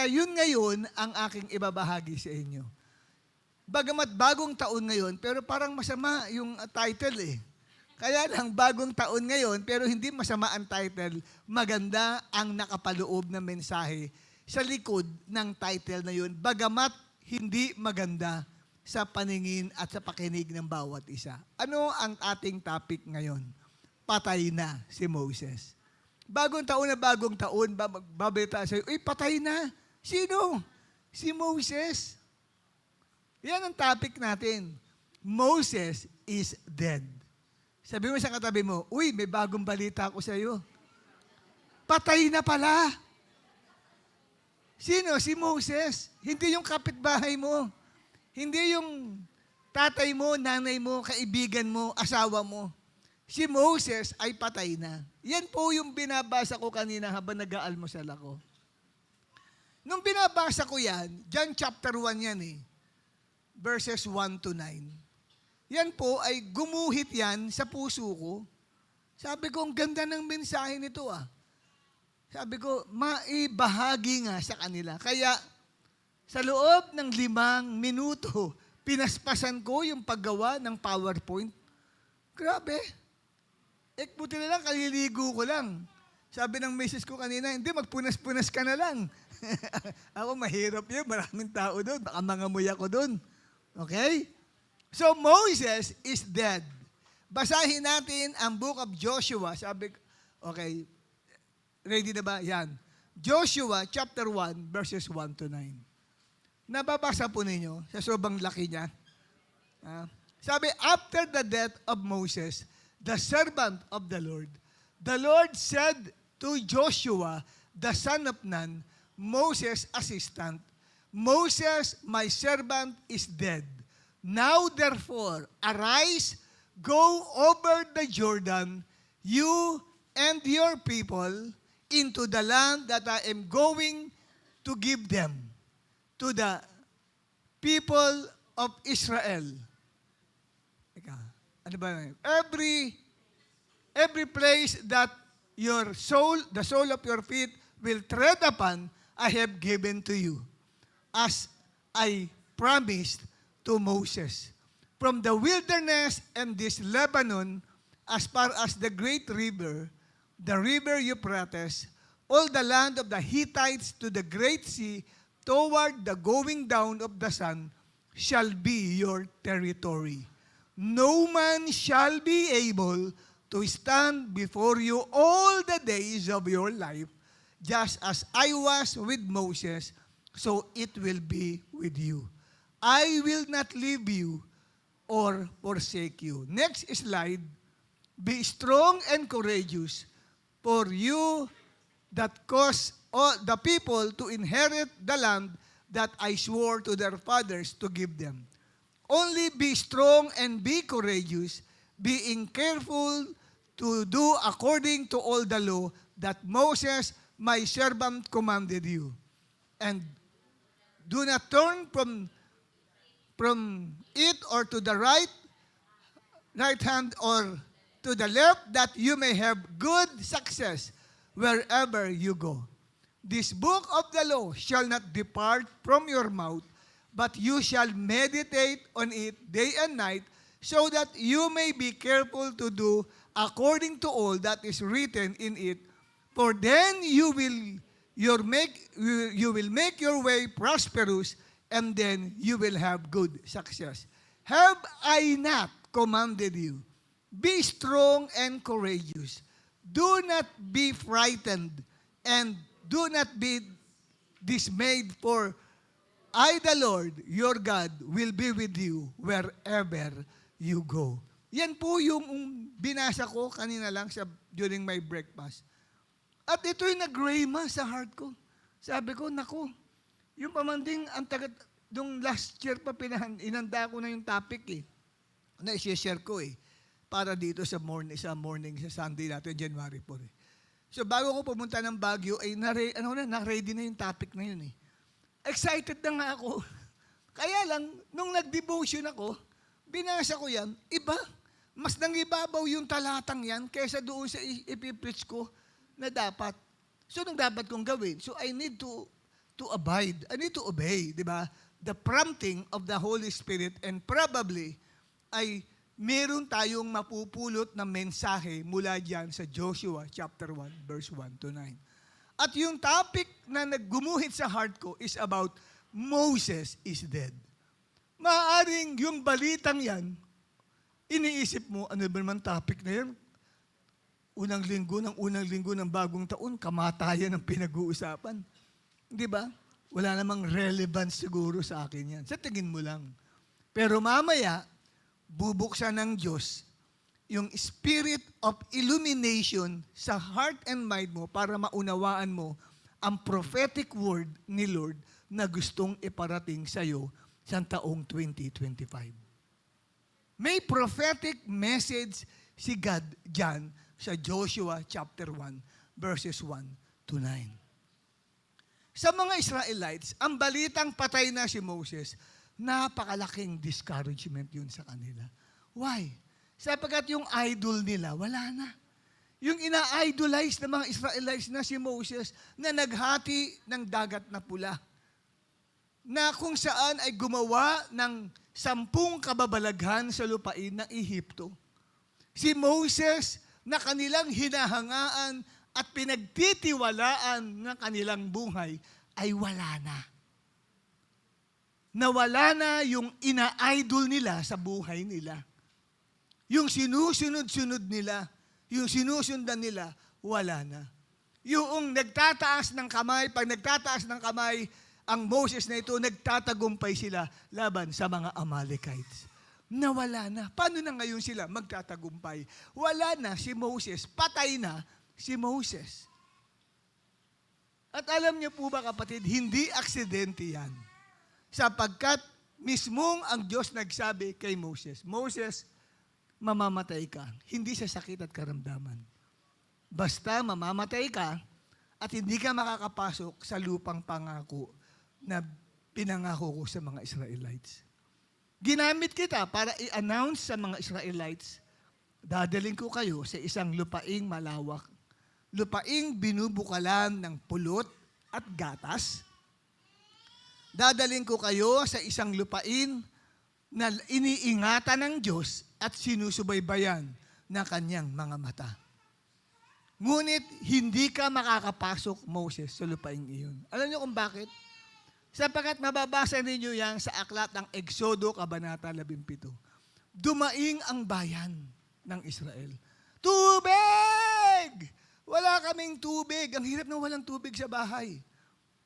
Kaya yun ngayon ang aking ibabahagi sa inyo. Bagamat bagong taon ngayon, pero parang masama yung title eh. Kaya lang bagong taon ngayon, pero hindi masama ang title. Maganda ang nakapaloob na mensahe sa likod ng title na yun. Bagamat hindi maganda sa paningin at sa pakinig ng bawat isa. Ano ang ating topic ngayon? Patay na si Moses. Bagong taon, magbabalita sa'yo, patay na. Sino? Si Moses. Yan ang topic natin. Moses is dead. Sabi mo sa katabi mo, may bagong balita ako sa'yo. Patay na pala. Sino? Si Moses. Hindi yung kapitbahay mo. Hindi yung tatay mo, nanay mo, kaibigan mo, asawa mo. Si Moses ay patay na. Yan po yung binabasa ko kanina habang nag-aalmusal ako. Nung binabasa ko yan, John chapter 1 yan eh. Verses 1 to 9. Yan po ay gumuhit yan sa puso ko. Sabi ko, ang ganda ng mensahe nito ah. Sabi ko, maibahagi nga sa kanila. Kaya, sa loob ng 5 minuto, pinaspasan ko yung paggawa ng PowerPoint. Grabe. Buti na lang, kaliligo ko lang. Sabi ng misis ko kanina, hindi, magpunas-punas ka na lang. Ako, mahirap yun. Maraming tao doon. Baka mangamoy ako doon. Okay? So, Moses is dead. Basahin natin ang book of Joshua. Sabi, okay, ready na ba? Yan. Joshua chapter 1, verses 1 to 9. Nababasa po ninyo sa sobrang laki niya. Sabi, after the death of Moses, the servant of the Lord said to Joshua, the son of Nun, Moses' assistant, Moses, my servant, is dead. Now therefore, arise, go over the Jordan, you and your people, into the land that I am going to give them, to the people of Israel. Ano ba yun? Every place that the sole of your feet will tread upon, I have given to you, as I promised to Moses. From the wilderness and this Lebanon, as far as the great river, the river Euphrates, all the land of the Hittites to the great sea, toward the going down of the sun, shall be your territory. No man shall be able to stand before you all the days of your life, just as I was with Moses, so it will be with you. I will not leave you or forsake you. Next slide. Be strong and courageous, for you that cause all the people to inherit the land that I swore to their fathers to give them. Only be strong and be courageous, being careful to do according to all the law that Moses, my servant, commanded you. And do not turn from it or to the right hand or to the left, that you may have good success wherever you go. This book of the law shall not depart from your mouth, but you shall meditate on it day and night, so that you may be careful to do according to all that is written in it. For then you will make your way prosperous, and then you will have good success. Have I not commanded you? Be strong and courageous. Do not be frightened, and do not be dismayed, for I, the Lord, your God, will be with you wherever you go. Yan po yung binasa ko kanina lang during my breakfast. At ito'y nag-rhema sa heart ko. Sabi ko, naku, yung pamanding, nung last year pa inanda ko na yung topic eh. Na i-share ko eh. Para dito sa morning, sa Sunday natin, January 4 eh. So bago ko pumunta ng Baguio, ay na-ready na yung topic na yun eh. Excited na nga ako. Kaya lang, nung nag-devotion ako, binasa ko yan, iba. Mas nangibabaw yung talatang yan kaysa doon sa ipipreach ko na dapat. So, nung dapat kong gawin? So, I need to to abide. I need to obey, di ba? The prompting of the Holy Spirit, and probably ay meron tayong mapupulot na mensahe mula dyan sa Joshua chapter 1, verse 1 to 9. At yung topic na naggumuhit sa heart ko is about Moses is dead. Maaring yung balitang yan, iniisip mo, ano ba naman topic na yan? Unang linggo ng bagong taon, kamatayan ang pinag-uusapan. Di ba? Wala namang relevance siguro sa akin yan. Sa tingin mo lang. Pero mamaya, bubuksan ng Diyos yung spirit of illumination sa heart and mind mo para maunawaan mo ang prophetic word ni Lord na gustong iparating sa iyo sa taong 2025. May prophetic message si God dyan sa Joshua chapter 1, verses 1 to 9. Sa mga Israelites, ang balitang patay na si Moses, napakalaking discouragement yun sa kanila. Why? Sapagkat yung idol nila, wala na. Yung ina-idolize ng mga Israelites na si Moses na naghati ng dagat na pula, na kung saan ay gumawa ng 10 kababalaghan sa lupain ng Ehipto. Si Moses na kanilang hinahangaan at pinagtitiwalaan ng kanilang buhay ay wala na. Nawala na yung ina-idol nila sa buhay nila. Yung sinusunod-sunod nila, yung sinusundan nila, wala na. Yung nagtataas ng kamay, pag nagtataas ng kamay, ang Moses na ito, nagtatagumpay sila laban sa mga Amalekites. Nawala na. Paano na ngayon sila magtatagumpay? Wala na si Moses. Patay na si Moses. At alam niyo po ba kapatid, hindi aksidente yan. Sapagkat mismong ang Diyos nagsabi kay Moses, Moses, mamamatay ka. Hindi sa sakit at karamdaman. Basta mamamatay ka at hindi ka makakapasok sa lupang pangako na pinangako ko sa mga Israelites. Ginamit kita para i-announce sa mga Israelites, dadaling ko kayo sa isang lupaing malawak, lupaing binubukalan ng pulot at gatas. Dadaling ko kayo sa isang lupain na iniingatan ng Diyos at sinusubaybayan ng kanyang mga mata. Ngunit hindi ka makakapasok, Moses, sa lupaing iyon. Alam niyo kung bakit? Sapagkat mababasa ninyo yan sa aklat ng Exodo, Kabanata 17. Dumaing ang bayan ng Israel. Tubig! Wala kaming tubig. Ang hirap na walang tubig sa bahay.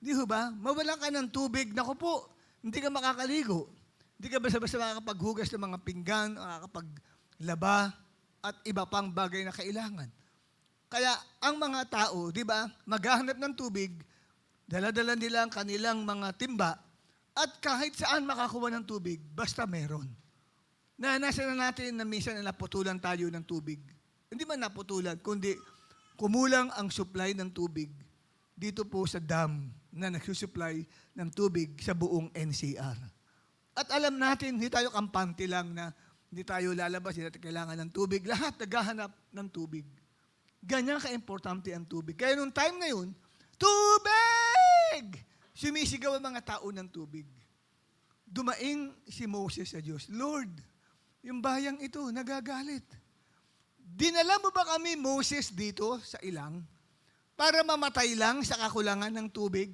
Di ba? Mawalan ka ng tubig, naku po, hindi ka makakaligo. Hindi ka basta-basta makakapaghugas ng mga pinggan, makakapaglaba, at iba pang bagay na kailangan. Kaya ang mga tao, di ba, maghahanap ng tubig, dala-dala nila ang kanilang mga timba, at kahit saan makakuha ng tubig, basta meron. Nasa na natin na minsan na naputulan tayo ng tubig. Hindi man naputulan, kundi kumulang ang supply ng tubig dito po sa dam na nagsusupply ng tubig sa buong NCR. At alam natin, hindi tayo kampante lang na hindi tayo lalabas, hindi natin kailangan ng tubig. Lahat naghahanap ng tubig. Ganyan ka-importante ang tubig. Kaya nung time na yun, tubig! Sumisigaw ang mga tao ng tubig. Dumaing si Moses sa Diyos, Lord, yung bayang ito, nagagalit. Dinala mo ba kami, Moses, dito sa ilang para mamatay lang sa kakulangan ng tubig?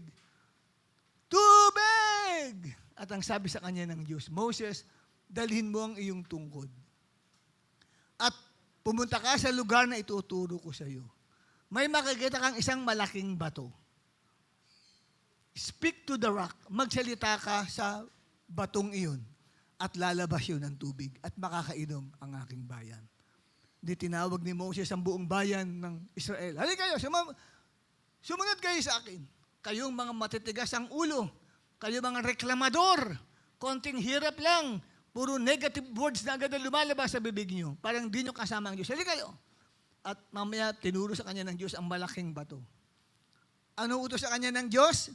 Tubig! At ang sabi sa kanya ng Diyos, Moses, dalhin mo ang iyong tungkod. At pumunta ka sa lugar na ituturo ko sa iyo. May makikita kang isang malaking bato. Speak to the rock. Magsalita ka sa batong iyon at lalabas yun ng tubig at makakainom ang aking bayan. Di tinawag ni Moses ang buong bayan ng Israel. Halika kayo, sumunod kayo sa akin. Kayong mga matitigas ang ulo. Kayong mga reklamador. Konting hirap lang. Puro negative words na agad na lumalabas sa bibig nyo. Parang di nyo kasama ang Diyos. Halika kayo. At mamaya tinuro sa kanya ng Diyos ang malaking bato. Ano utos sa kanya ng Diyos?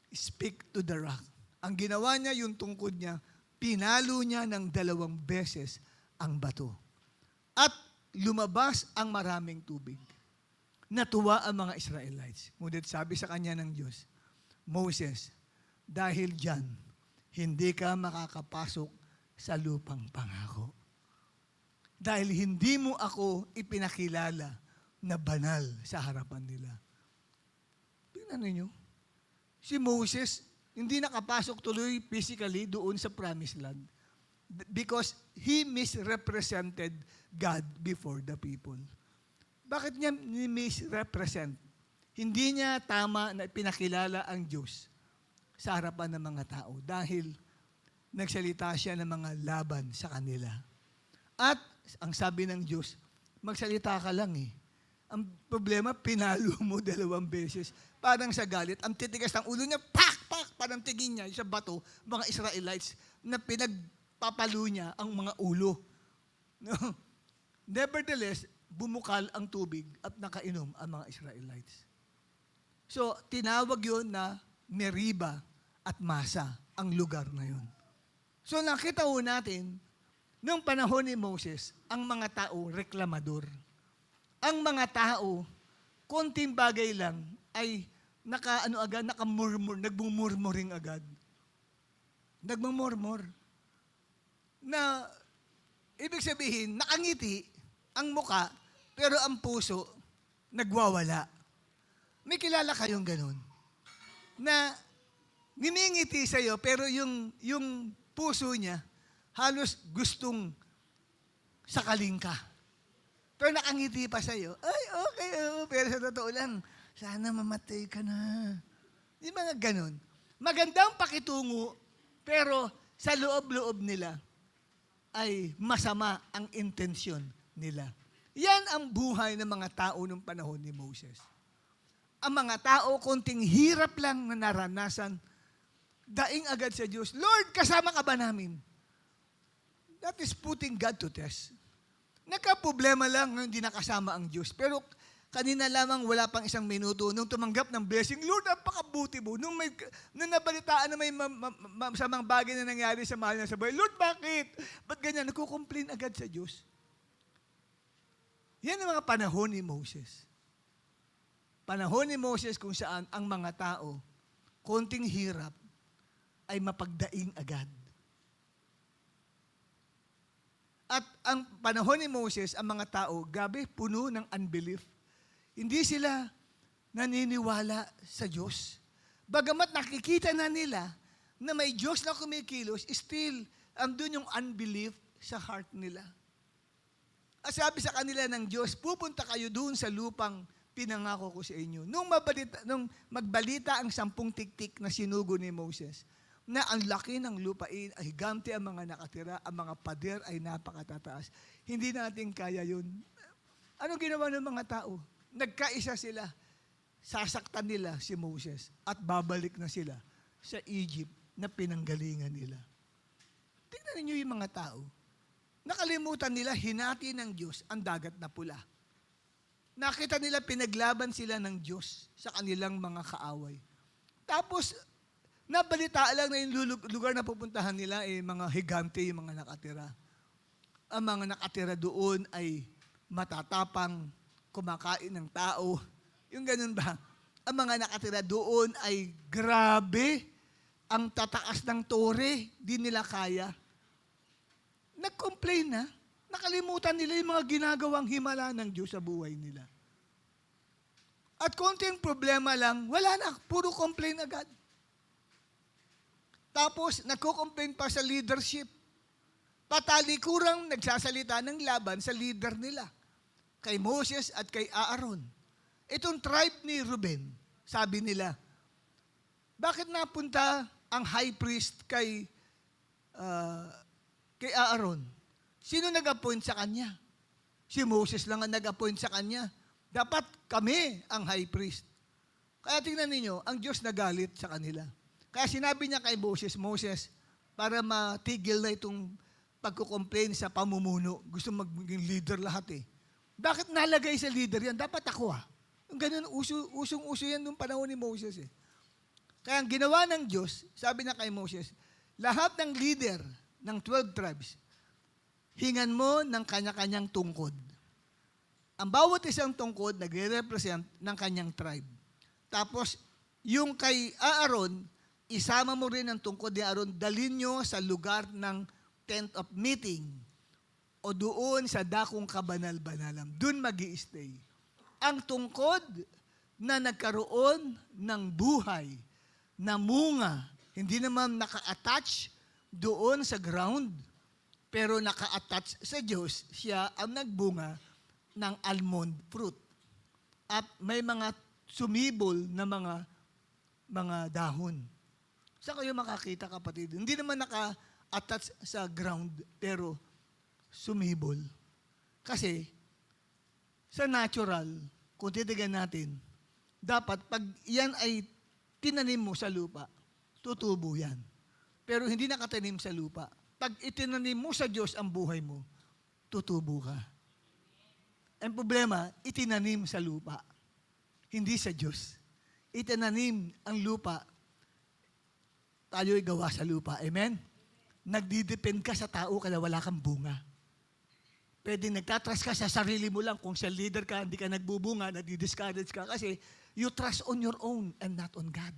Speak to the rock. Ang ginawa niya, yung tungkod niya, pinalo niya ng 2 beses ang bato. At lumabas ang maraming tubig. Natuwa ang mga Israelites. Ngunit sabi sa kanya ng Diyos, Moses, Dahil dyan, hindi ka makakapasok sa lupang pangako. Dahil hindi mo ako ipinakilala na banal sa harapan nila. Tingnan ninyo, si Moses, hindi nakapasok tuloy physically doon sa promised land because he misrepresented God before the people. Bakit niya misrepresent? Hindi niya tama na pinakilala ang Diyos sa harapan ng mga tao dahil nagsalita siya ng mga laban sa kanila. At ang sabi ng Diyos, magsalita ka lang eh. Ang problema, pinalo mo 2 beses. Parang sa galit, ang titigas ng ulo niya, pak! Parang tingin niya sa bato, mga Israelites, na pinagpapalo niya ang mga ulo. No? Nevertheless, bumukal ang tubig at nakainom ang mga Israelites. So, tinawag yun na Meriba at Masa, ang lugar na yun. So, nakita ho natin, noong panahon ni Moses, ang mga tao reklamador. Ang mga tao, konting bagay lang, ay nagmumurmuring agad. Nagmumurmur. Na, ibig sabihin, nakangiti ang muka, pero ang puso, nagwawala. May kilala kayong ganun? Na, nimingiti sa'yo, pero yung puso niya, halos gustong sakaling ka. Pero nakangiti pa sa'yo, ay, okay, pero sa totoo lang, sana mamatay ka na. Yung mga ganun. Magandang pakitungo, pero sa loob-loob nila ay masama ang intensyon nila. Yan ang buhay ng mga tao ng panahon ni Moses. Ang mga tao, konting hirap lang na naranasan, daing agad sa Diyos, Lord, kasama ka ba namin? That is putting God to test. Nagka-problema lang nung hindi nakasama ang Diyos. Pero kanina lamang wala pang 1 minuto nung tumanggap ng blessing, Lord, napakabuti mo. Nung nabalitaan na may masamang bagay na nangyari sa mahal niya sa buhay, Lord, bakit? Ba't ganyan? Nagko-complain agad sa Diyos. Yan ang mga panahon ni Moses. Panahon ni Moses kung saan ang mga tao, konting hirap, ay mapagdaing agad. At ang panahon ni Moses, ang mga tao, gabi, puno ng unbelief. Hindi sila naniniwala sa Diyos. Bagamat nakikita na nila na may Diyos na kumikilos, still, andun yung unbelief sa heart nila. At sabi sa kanila ng Diyos, pupunta kayo doon sa lupang pinangako ko sa inyo. Nung magbalita ang 10 tiktik na sinugo ni Moses, na ang laki ng lupain, ay higante ang mga nakatira, ang mga pader ay napakatataas. Hindi natin kaya yun. Anong ginawa ng mga tao? Nagkaisa sila. Sasaktan nila si Moses at babalik na sila sa Egypt na pinanggalingan nila. Tingnan niyo yung mga tao. Nakalimutan nila, hinati ng Diyos ang dagat na pula. Nakita nila, pinaglaban sila ng Diyos sa kanilang mga kaaway. Tapos, nabalita lang na yung lugar na pupuntahan nila ay mga higante, yung mga nakatira. Ang mga nakatira doon ay matatapang, kumakain ng tao. Yung ganun ba? Ang mga nakatira doon ay grabe, ang tataas ng tore, di nila kaya. Nag-complain na, nakalimutan nila yung mga ginagawang himala ng Diyos sa buhay nila. At konting problema lang, wala na, puro complain agad. Tapos, nagko-complain pa sa leadership. Patalikurang nagsasalita ng laban sa leader nila, kay Moses at kay Aaron. Itong tribe ni Reuben, sabi nila, bakit napunta ang high priest kay Aaron? Sino nag-appoint sa kanya? Si Moses lang ang nag-appoint sa kanya. Dapat kami ang high priest. Kaya tingnan ninyo, ang Diyos nagalit sa kanila. Kaya sinabi niya kay Moses, para matigil na itong pagkukomplain sa pamumuno, gusto maging leader lahat eh. Bakit nalagay sa leader yan? Dapat ako ah. Ganun, usong-uso yan nung panahon ni Moses eh. Kaya ang ginawa ng Diyos, sabi na kay Moses, lahat ng leader ng 12 tribes, hingan mo ng kanya-kanyang tungkod. Ang bawat isang tungkod nagre-represent ng kanyang tribe. Tapos, yung kay Aaron, isama mo rin ang tungkod ni Aaron, dalhin nyo sa lugar ng tent of meeting o doon sa dakong kabanal-banalam. Doon mag-i-stay. Ang tungkod na nagkaroon ng buhay, na munga, hindi naman naka-attach doon sa ground, pero naka-attach sa Diyos, siya ang nagbunga ng almond fruit. At may mga sumibol na mga dahon. Saan kayo makakita, kapatid? Hindi naman naka-attach sa ground, pero sumibol. Kasi, sa natural, kung titigan natin, dapat pag yan ay tinanim mo sa lupa, tutubo yan. Pero hindi nakatanim sa lupa. Pag itinanim mo sa Diyos ang buhay mo, tutubo ka. Ang problema, itinanim sa lupa, hindi sa Diyos. Itinanim ang lupa, tayo'y gawa sa lupa. Amen? Nagdidepend ka sa tao kaya wala kang bunga. Pwede nagtatrust ka sa sarili mo lang. Kung sa leader ka, hindi ka nagbubunga, nadi-discourage ka kasi you trust on your own and not on God.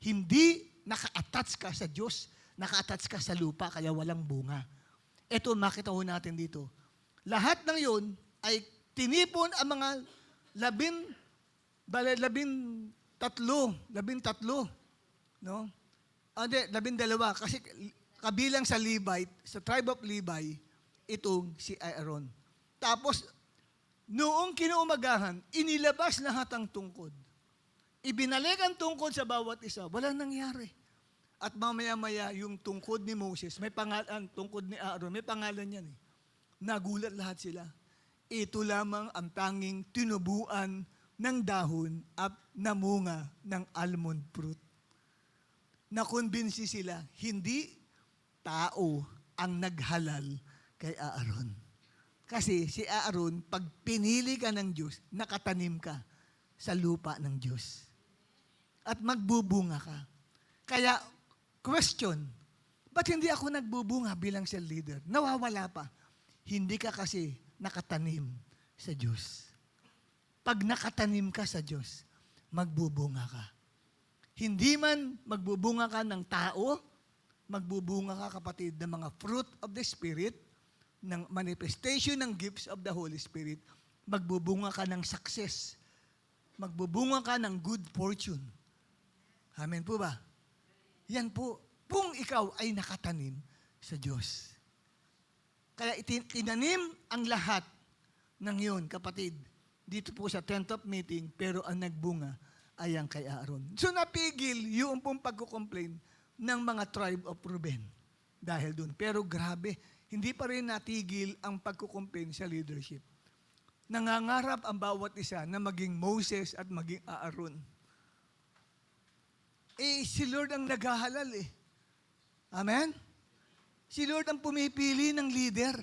Hindi naka-attach ka sa Diyos, naka-attach ka sa lupa kaya walang bunga. Ito, makita ho natin dito. Lahat ng yun ay tinipon ang mga labintatlo. No? Hindi, 12. Kasi kabilang sa Levite, sa tribe of Levi, itong si Aaron. Tapos, noong kinuumagahan, inilabas lahat ang tungkod. Ibinalik ang tungkod sa bawat isa. Walang nangyari. At mamaya-maya, yung tungkod ni Moses, may pangalan, tungkod ni Aaron, may pangalan yan eh. Nagulat lahat sila. Ito lamang ang tanging tinubuan ng dahon at namunga ng almond fruit. Nakonbinsi sila, hindi tao ang naghalal kay Aaron. Kasi si Aaron, pag pinili ka ng Diyos, nakatanim ka sa lupa ng Diyos. At magbubunga ka. Kaya, question, ba't hindi ako nagbubunga bilang cell leader? Nawawala pa. Hindi ka kasi nakatanim sa Diyos. Pag nakatanim ka sa Diyos, magbubunga ka. Hindi man magbubunga ka ng tao, magbubunga ka, kapatid, ng mga fruit of the Spirit, ng manifestation ng gifts of the Holy Spirit, magbubunga ka ng success. Magbubunga ka ng good fortune. Amen po ba? Yan po, kung ikaw ay nakatanim sa Diyos. Kaya itinanim ang lahat ng yun, kapatid, dito po sa tent of meeting, pero ang nagbunga ay ang kay Aaron. So napigil yung pong pagkukomplain ng mga tribe of Reuben dahil doon. Pero grabe, hindi pa rin natigil ang pagkukomplain sa leadership. Nangangarap ang bawat isa na maging Moses at maging Aaron. Si Lord ang naghahalal eh. Amen? Si Lord ang pumipili ng leader.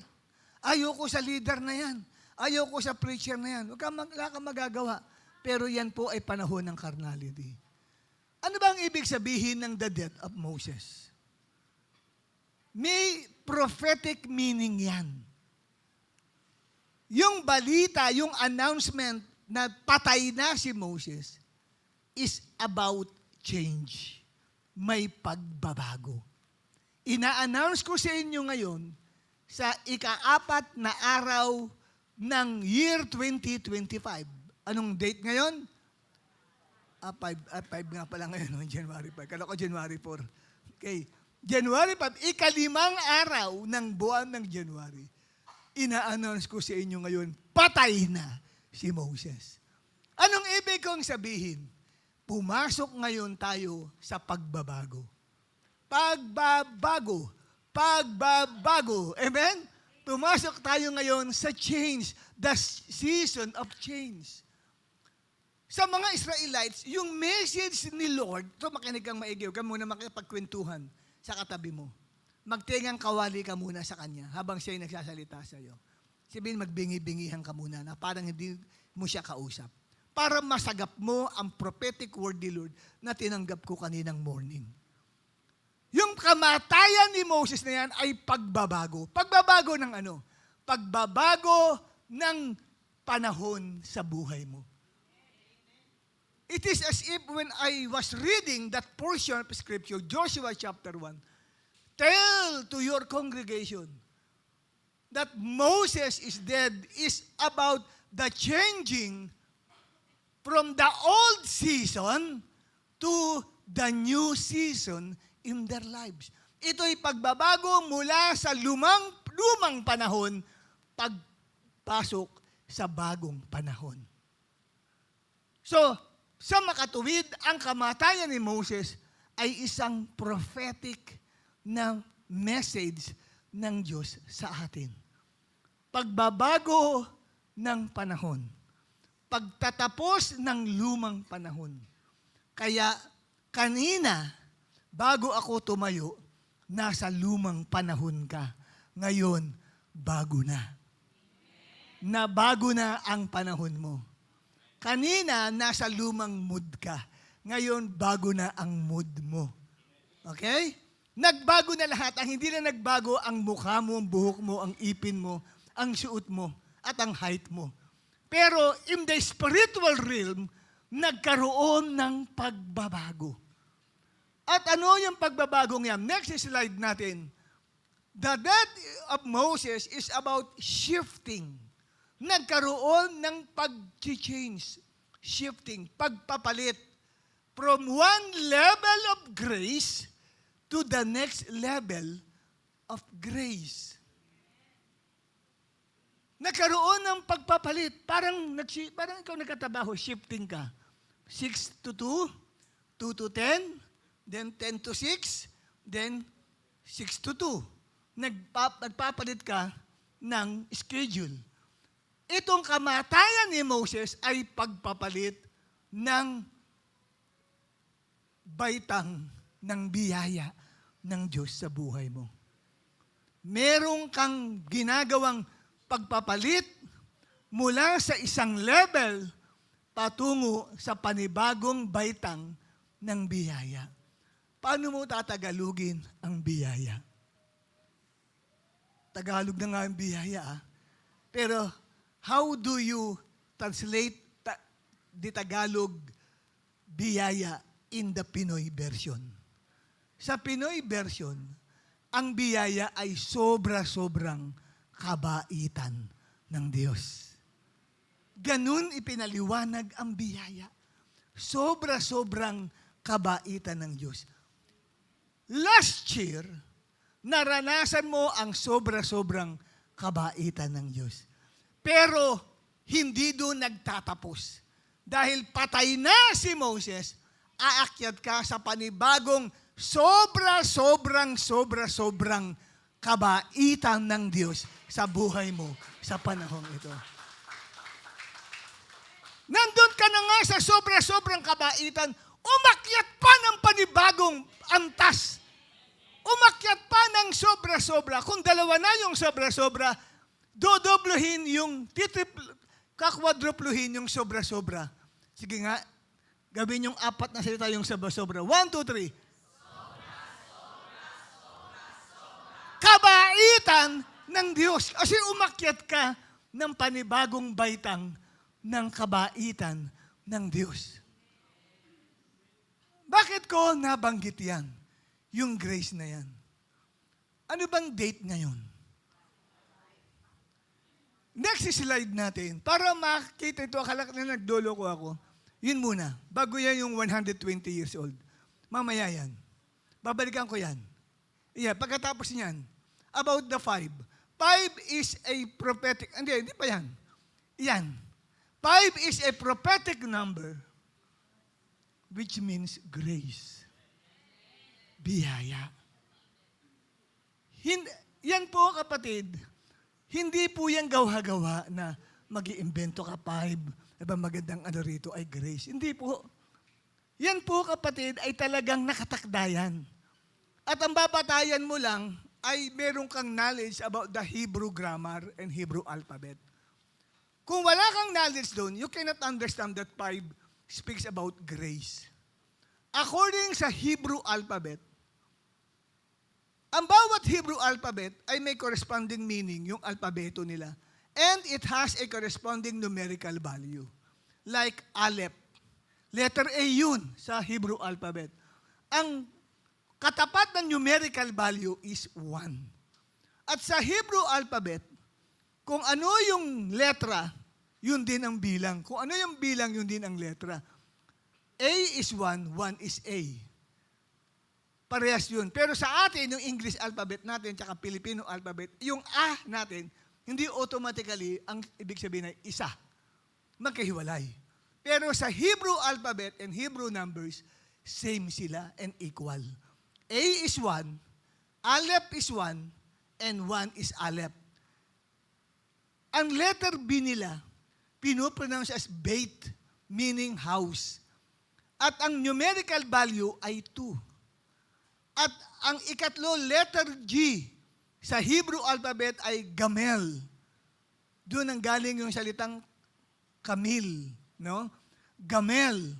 Ayoko sa leader na yan. Ayoko sa preacher na yan. Wala kang magagawa. Pero yan po ay panahon ng carnality. Ano ba ang ibig sabihin ng the death of Moses? May prophetic meaning yan. Yung balita, yung announcement na patay na si Moses is about change. May pagbabago. Ina-announce ko sa inyo ngayon sa ika-4 na araw ng year 2025. Anong date ngayon? 5 nga pala ngayon, January 5. Kala ko January 4. Okay. January 5, ika-5 araw ng buwan ng January. Ina-announce ko sa inyo ngayon, patay na si Moses. Anong ibig kong sabihin? Pumasok ngayon tayo sa pagbabago. Pagbabago. Pagbabago. Amen? Pumasok tayo ngayon sa change, the season of change. Sa mga Israelites, yung message ni Lord, so makinig kang maigi, huwag ka muna makipagkwentuhan sa katabi mo. Magtingang kawali ka muna sa kanya habang siya'y nagsasalita sa iyo. Sabihin, magbingi-bingihan ka muna na parang hindi mo siya kausap. Para masagap mo ang prophetic word ni Lord na tinanggap ko kaninang morning. Yung kamatayan ni Moses na yan ay pagbabago. Pagbabago ng ano? Pagbabago ng panahon sa buhay mo. It is as if when I was reading that portion of Scripture, Joshua chapter 1, tell to your congregation that Moses is dead is about the changing from the old season to the new season in their lives. Ito'y pagbabago mula sa lumang panahon, pagpasok sa bagong panahon. So, sa makatuwid, ang kamatayan ni Moses ay isang prophetic na message ng Diyos sa atin. Pagbabago ng panahon. Pagtatapos ng lumang panahon. Kaya kanina, bago ako tumayo, nasa lumang panahon ka. Ngayon, bago na. Bago na ang panahon mo. Kanina, nasa lumang mood ka. Ngayon, bago na ang mood mo. Okay? Nagbago na lahat. Ang hindi na nagbago ang mukha mo, ang buhok mo, ang ipin mo, ang suot mo, at ang height mo. Pero in the spiritual realm, nagkaroon ng pagbabago. At ano yung pagbabagong yan? Next slide natin. The death of Moses is about shifting. Nagkaroon ng pag-change, shifting, pagpapalit from one level of grace to the next level of grace. Nagkaroon ng pagpapalit. Parang ikaw nagkatabaho, shifting ka. 6 to 2, 2 to 10, then 10 to 6, then 6 to 2. Nagpapalit ka ng schedule. Itong kamatayan ni Moses ay pagpapalit ng baitang ng biyaya ng Diyos sa buhay mo. Merong kang ginagawang pagpapalit mula sa isang level patungo sa panibagong baitang ng biyaya. Paano mo tatagalugin ang biyaya? Tagalog na nga ang biyaya, Pero how do you translate the Tagalog biyaya in the Pinoy version? Sa Pinoy version, ang biyaya ay sobra-sobrang kabaitan ng Diyos. Ganun ipinaliwanag ang biyaya. Sobra-sobrang kabaitan ng Diyos. Last year, naranasan mo ang sobra-sobrang kabaitan ng Diyos. Pero, hindi doon nagtatapos. Dahil patay na si Moses, aakyat ka sa panibagong sobra-sobrang kabaitan ng Diyos sa buhay mo sa panahong ito. Nandun ka na nga sa sobra-sobrang kabaitan, umakyat pa ng panibagong antas. Umakyat pa ng sobra-sobra. Kung dalawa na yung sobra-sobra, dodoblohin yung kakwadroplohin yung sobra-sobra. Sige nga, gawin yung 4 na salita yung sobra-sobra. 1, 2, 3. Kabaitan ng Diyos. Kasi umakyat ka ng panibagong baitang ng kabaitan ng Diyos. Bakit ko nabanggit yan? Yung grace na yan. Ano bang date ngayon? Next slide natin. Para makita ito, akala na nagdolo ko ako. Yun muna. Bago yan yung 120 years old. Mamaya yan. Babalikan ko yan. Yeah, pagkatapos niyan, about the 5. 5 is a prophetic, hindi pa yan. Yan. 5 is a prophetic number which means grace. Biyaya. Yan po, kapatid, hindi po yan gawa-gawa na mag-iimbento ka 5, magandang ano rito ay grace. Hindi po. Yan po, kapatid, ay talagang nakatakdayan. At ang babatayan mo lang ay meron kang knowledge about the Hebrew grammar and Hebrew alphabet. Kung wala kang knowledge doon, you cannot understand that 5 speaks about grace. According sa Hebrew alphabet, ang bawat Hebrew alphabet ay may corresponding meaning, yung alpabeto nila. And it has a corresponding numerical value. Like Aleph. Letter A yun sa Hebrew alphabet. Ang katapat ng numerical value is 1. At sa Hebrew alphabet, kung ano yung letra, yun din ang bilang. Kung ano yung bilang, yun din ang letra. A is 1, 1 is A. Parehas yun. Pero sa atin, yung English alphabet natin, tsaka Filipino alphabet, yung A natin, hindi automatically ang ibig sabihin ay isa. Magkahiwalay. Pero sa Hebrew alphabet and Hebrew numbers, same sila and equal. A is 1, Aleph is 1, and 1 is Aleph. Ang letter B nila, pinopronounce as Beit, meaning house. At ang numerical value ay 2. At ang ikatlo, letter G, sa Hebrew alphabet ay Gamel. Doon ang galing yung salitang Camille, no? Gamel.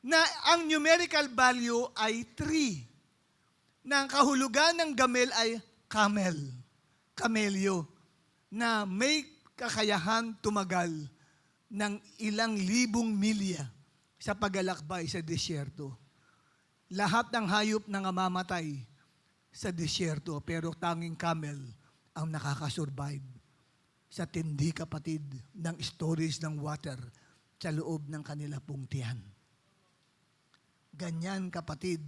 Na ang numerical value ay 3. Na ang kahulugan ng gamel ay camel. Camelyo. Na may kakayahan tumagal ng ilang libong milya sa paglalakbay sa disyerto. Lahat ng hayop nangangamatay sa disyerto, pero tanging camel ang nakakasurvive sa tindi, kapatid, ng stories ng water sa loob ng kanila pong tiyan. Ganyan, kapatid,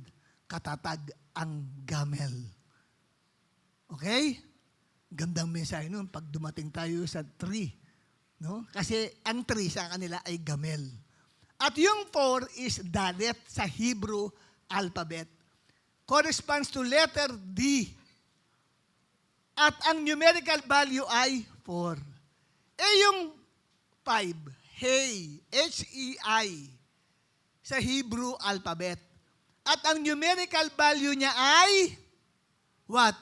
katatag ang gamel. Okay? Gandang mensahe nun pag dumating tayo sa tree. No? Kasi ang tree sa kanila ay gamel. At yung 4 is dalet sa Hebrew alphabet. Corresponds to letter D. At ang numerical value ay 4. Yung 5, Hey, H-E-I, sa Hebrew alphabet. At ang numerical value niya ay, what?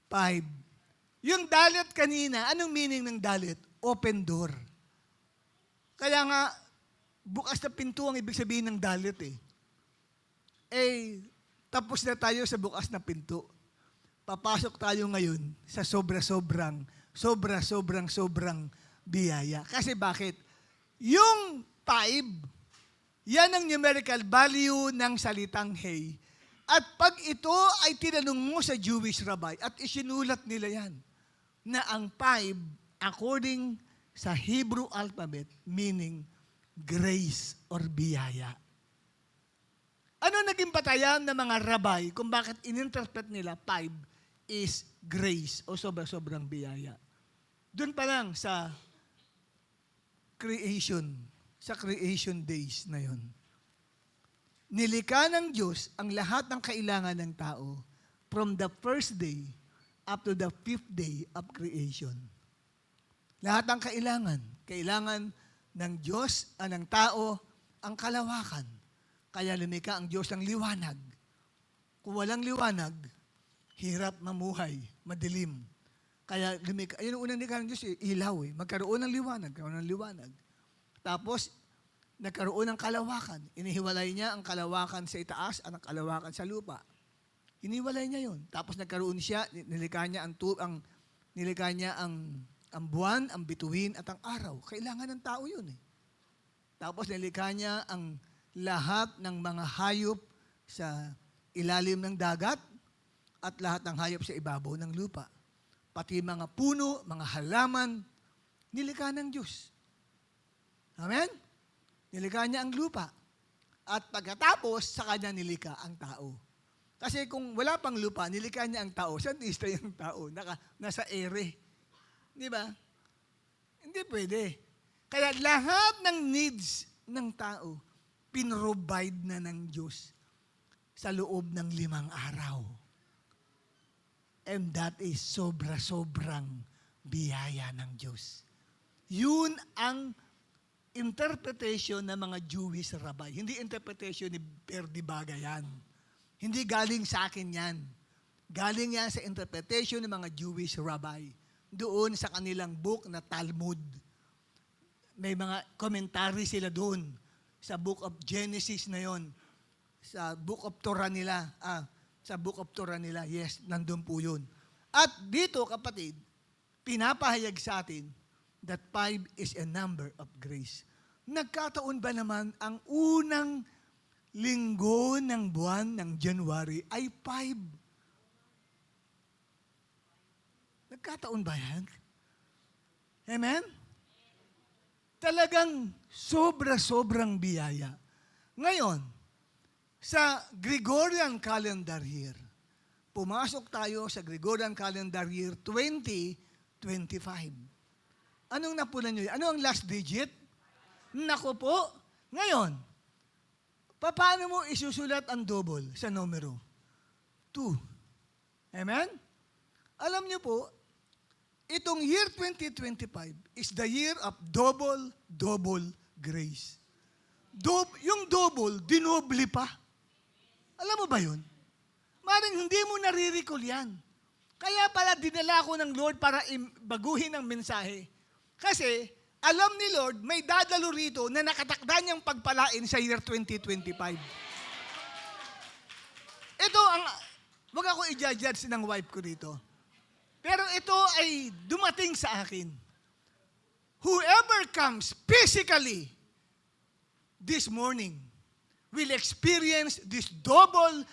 5. Yung dalet kanina, anong meaning ng dalet? Open door. Kaya nga, bukas na pinto ang ibig sabihin ng dalet eh. Tapos na tayo sa bukas na pinto. Papasok tayo ngayon sa sobrang biyaya. Kasi bakit? Yung 5, yan ang numerical value ng salitang hey. At pag ito ay tinanong mo sa Jewish rabbi, at isinulat nila yan, na ang 5, according sa Hebrew alphabet, meaning grace or biyaya. Ano naging batayan ng mga rabbi kung bakit ininterpret nila 5 is grace o sobrang biyaya? Doon pa lang sa creation days na yon. Nilikha ng Diyos ang lahat ng kailangan ng tao from the first day up to the 5th day of creation. Lahat ng kailangan ng Diyos, ng tao, ang kalawakan. Kaya lumikha ang Diyos ng liwanag. Kung walang liwanag, hirap mamuhay, madilim. Kaya lumikha, yun ang unang likha ng Diyos, ilaw eh. Magkaroon ng liwanag. Tapos, nagkaroon ng kalawakan. Inihiwalay niya ang kalawakan sa itaas at ang kalawakan sa lupa. Inihiwalay niya yun. Tapos nagkaroon siya, nilikha niya ang buwan, ang bituin at ang araw. Kailangan ng tao yun eh. Tapos nilikha niya ang lahat ng mga hayop sa ilalim ng dagat at lahat ng hayop sa ibabaw ng lupa. Pati mga puno, mga halaman, nilikha ng Diyos. Amen? Nilikha niya ang lupa. At pagkatapos, sa kanya nilikha ang tao. Kasi kung wala pang lupa, nilikha niya ang tao. Saan istay ang tao? Nasa ere. Di ba? Hindi pwede. Kaya lahat ng needs ng tao, pinrovide na ng Diyos sa loob ng 5 araw. And that is sobrang biyaya ng Diyos. Yun ang interpretation ng mga Jewish rabbi. Hindi interpretation ni Perdibaga yan. Hindi galing sa akin yan. Galing yan sa interpretation ng mga Jewish rabbi. Doon sa kanilang book na Talmud. May mga commentary sila doon. Sa book of Genesis na yon. Sa book of Torah nila. Yes, nandun po yun. At dito, kapatid, pinapahayag sa atin that 5 is a number of grace. nagkataon ba naman ang unang linggo ng buwan ng January ay 5? Nagkataon ba yan? Amen? Talagang sobra-sobrang biyaya. Ngayon, sa Gregorian calendar year, pumasok tayo sa Gregorian calendar year 2025. Anong napunan nyo? Ano ang last digit? Nako po. Ngayon, paano mo isusulat ang double sa numero? 2. Amen? Alam nyo po, itong year 2025 is the year of double grace. Yung double, dinoble pa. Alam mo ba yun? Maring hindi mo nare-recall yan. Kaya pala dinala ko ng Lord para baguhin ang mensahe. Kasi alam ni Lord, may dadalo rito na nakatakda niyang pagpalain sa year 2025. Ito ang, wag ako i-judge ng wife ko dito. Pero ito ay dumating sa akin. Whoever comes physically this morning will experience this double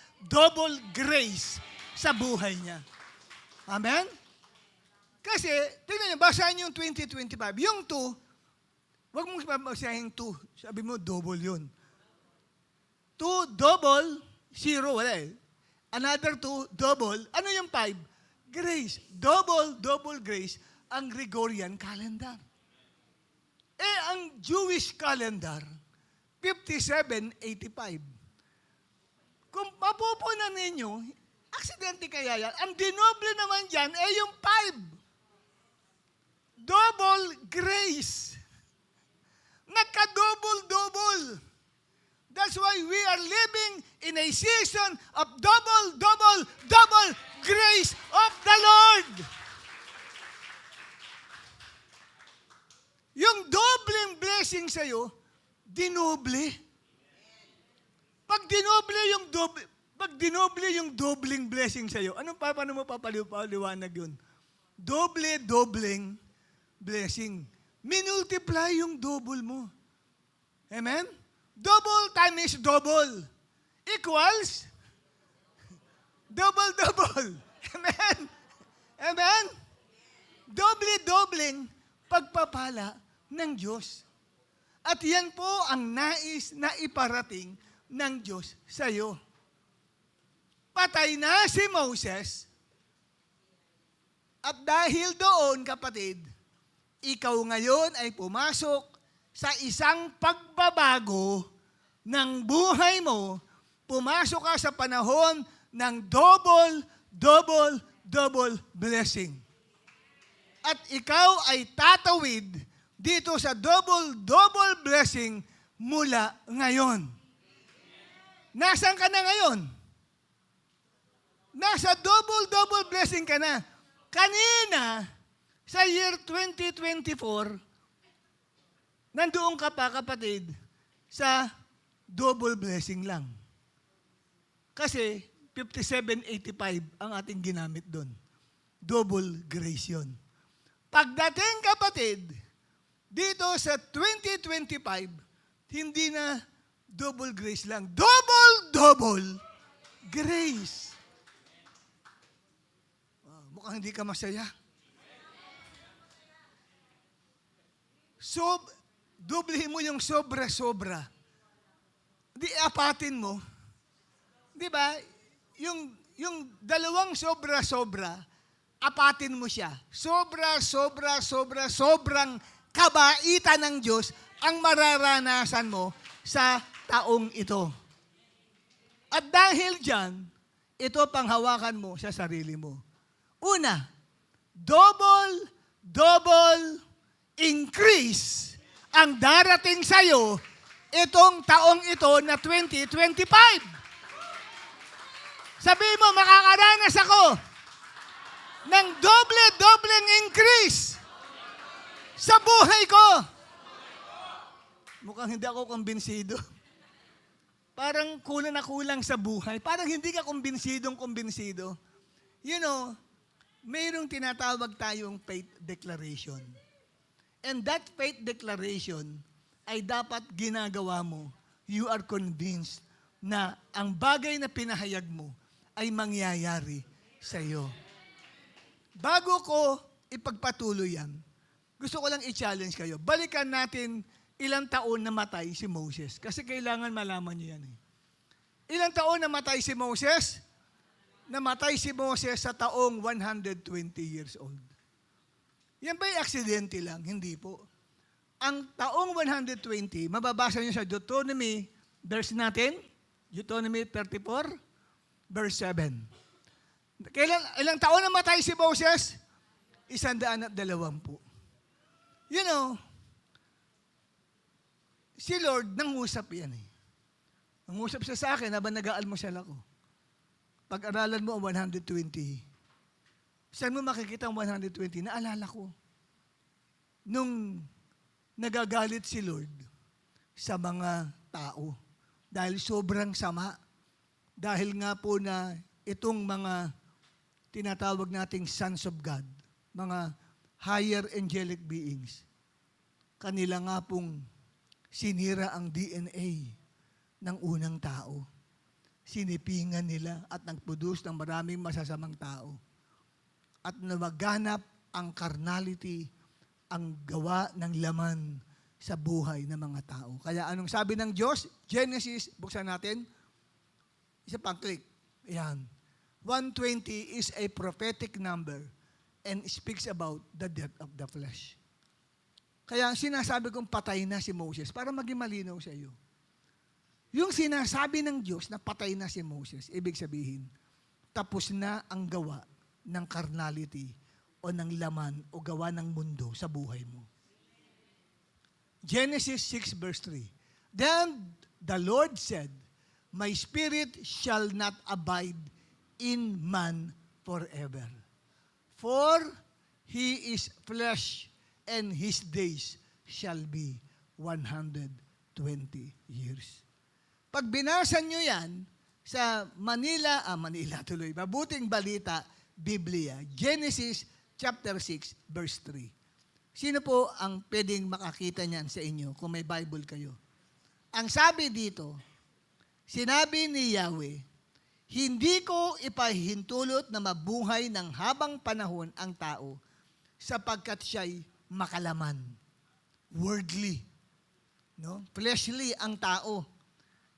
grace sa buhay niya. Amen? Kasi, tingnan niyo, basahin yung 2025. Yung 2, wag mong basahin 2. Sabi mo, double yun. 2, double, 0, wala eh. Another 2, double. Ano yung 5? Grace. Double grace ang Gregorian calendar. Eh, ang Jewish calendar, 5785. Kung mapupunan ninyo, aksidente kaya yan, ang dinoble naman dyan ay yung 5. Double grace. Nagka-double. That's why we are living in a season of double grace of the Lord. Yung dobleng blessing sa'yo, dinoble. Pag dinoble yung dobleng blessing sa'yo, paano mo papaliwanag yun? Dobleng blessing. Minultiply yung double mo. Amen? Double times double equals double. Amen? Amen? Dobleng pagpapala ng Diyos. At yan po ang nais na iparating ng Diyos sa iyo. Patay na si Moses, at dahil doon, kapatid, ikaw ngayon ay pumasok sa isang pagbabago ng buhay mo, pumasok ka sa panahon ng double blessing. At ikaw ay tatawid dito sa double blessing mula ngayon. Nasaan ka na ngayon? Nasa double blessing ka na. Kanina, sa year 2024, nandoon ka pa, kapatid, sa double blessing lang. Kasi 5785 ang ating ginamit doon. Double grace yun. Pagdating, kapatid, dito sa 2025, hindi na double grace lang. Double grace. Mukhang hindi ka masaya. So, dublihin mo yung sobra-sobra. Di apatin mo. Di ba? Yung dalawang sobra-sobra, apatin mo siya. Sobrang kabaitan ng Diyos ang mararanasan mo sa taong ito. At dahil dyan, ito panghawakan mo sa sarili mo. Una, double increase ang darating sa'yo itong taong ito na 2025. Sabihin mo, makakaranas ako ng dobleng increase sa buhay ko. Mukhang hindi ako kumbinsido. Parang kulang na kulang sa buhay. Parang hindi ka kumbinsidong-kumbinsido. You know, mayroong tinatawag tayong faith declaration. And that faith declaration ay dapat ginagawa mo. You are convinced na ang bagay na pinahayag mo ay mangyayari sa iyo. Bago ko ipagpatuloy yan, gusto ko lang i-challenge kayo. Balikan natin ilang taon namatay si Moses. Kasi kailangan malaman niyo yan. Ilang taon namatay si Moses? Namatay si Moses sa taong 120 years old. Yan ba'y aksidente lang? Hindi po. Ang taong 120, mababasa niyo sa Deuteronomy, verse natin, Deuteronomy 34, verse 7. Ilang taon namatay si Moses? 120. You know, si Lord, nangusap yan eh. Nangusap siya sa akin habang nag-aalmusal ako. Pag-aralan mo ang 120, saan mo makikita ang 120? Naalala ko, nung nagagalit si Lord sa mga tao dahil sobrang sama. Dahil nga po na itong mga tinatawag nating sons of God, mga higher angelic beings, kanila nga pong sinira ang DNA ng unang tao. Sinipingan nila at nagproduce ng maraming masasamang tao. At namaganap ang carnality, ang gawa ng laman sa buhay ng mga tao. Kaya anong sabi ng Diyos? Genesis, buksan natin. Isa pang click. Ayan. 120 is a prophetic number and speaks about the death of the flesh. Kaya sinasabi kong patay na si Moses para maging malinaw sa iyo. Yung sinasabi ng Diyos na patay na si Moses, ibig sabihin, tapos na ang gawa ng carnality o ng laman o gawa ng mundo sa buhay mo. Genesis 6 verse 3. Then the Lord said, My spirit shall not abide in man forever. For he is flesh, and his days shall be 120 years. Pag binasa nyo yan sa Manila tuloy, Mabuting Balita, Biblia, Genesis chapter 6, verse 3. Sino po ang pwedeng makakita niyan sa inyo kung may Bible kayo? Ang sabi dito, sinabi ni Yahweh, hindi ko ipahintulot na mabuhay ng habang panahon ang tao sapagkat siya'y makalaman. Worldly. No? Fleshly ang tao.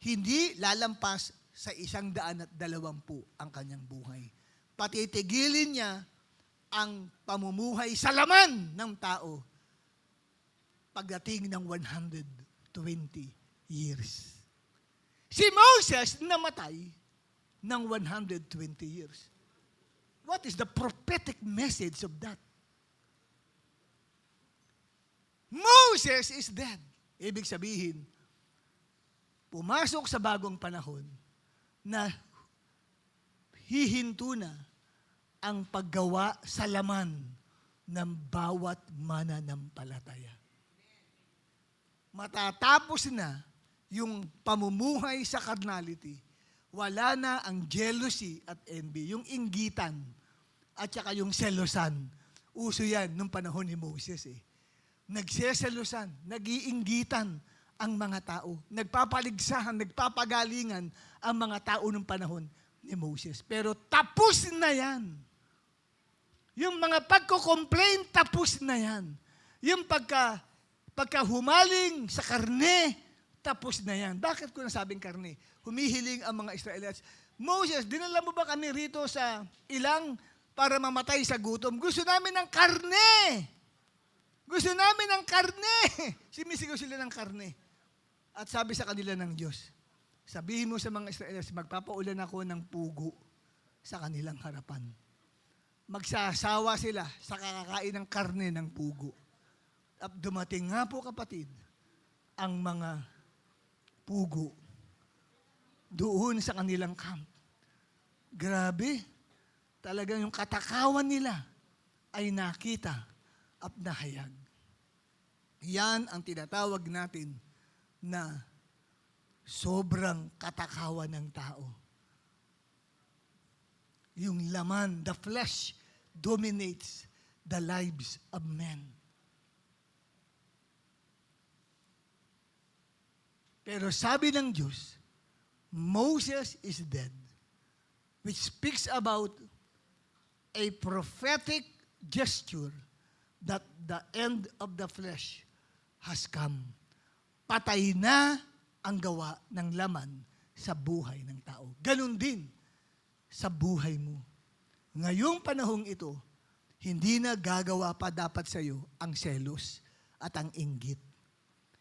Hindi lalampas sa 120 ang kanyang buhay. Patitigilin niya ang pamumuhay sa laman ng tao pagdating ng 120 years. Si Moses namatay ng 120 years. What is the prophetic message of that? Moses is dead. Ibig sabihin, pumasok sa bagong panahon na hihinto na ang paggawa sa laman ng bawat mananampalataya. Matatapos na yung pamumuhay sa carnality. Wala na ang jealousy at envy, yung inggitan at saka yung selosan. Uso yan nung panahon ni Moses eh. Nagseselosan, nag-iinggitan ang mga tao. Nagpapaligsahan, nagpapagalingan ang mga tao nung panahon ni Moses. Pero tapos na yan. Yung mga pagko-complain, tapos na yan. Yung pagkahumaling sa karne, tapos na yan. Bakit ko nasabing karne? Humihiling ang mga Israelites. Moses, dinala mo ba kami rito sa ilang para mamatay sa gutom? Gusto namin ng karne. Gusto namin ng karne. Sumisigaw sila ng karne. At sabi sa kanila ng Diyos, sabihin mo sa mga Israelites, magpapaulan ako ng pugo sa kanilang harapan. Magsasawa sila sa kakakain ng karne ng pugo. At dumating nga po kapatid, ang mga pugo doon sa kanilang camp. Grabe, talagang yung katakawan nila ay nakita at nahayag. Yan ang tinatawag natin na sobrang katakawan ng tao. Yung laman, the flesh, dominates the lives of men. Pero sabi ng Diyos, Moses is dead, which speaks about a prophetic gesture that the end of the flesh has come. Patay na ang gawa ng laman sa buhay ng tao. Ganon din sa buhay mo. Ngayong panahong ito, hindi na gagawa pa dapat sa iyo ang selos at ang inggit.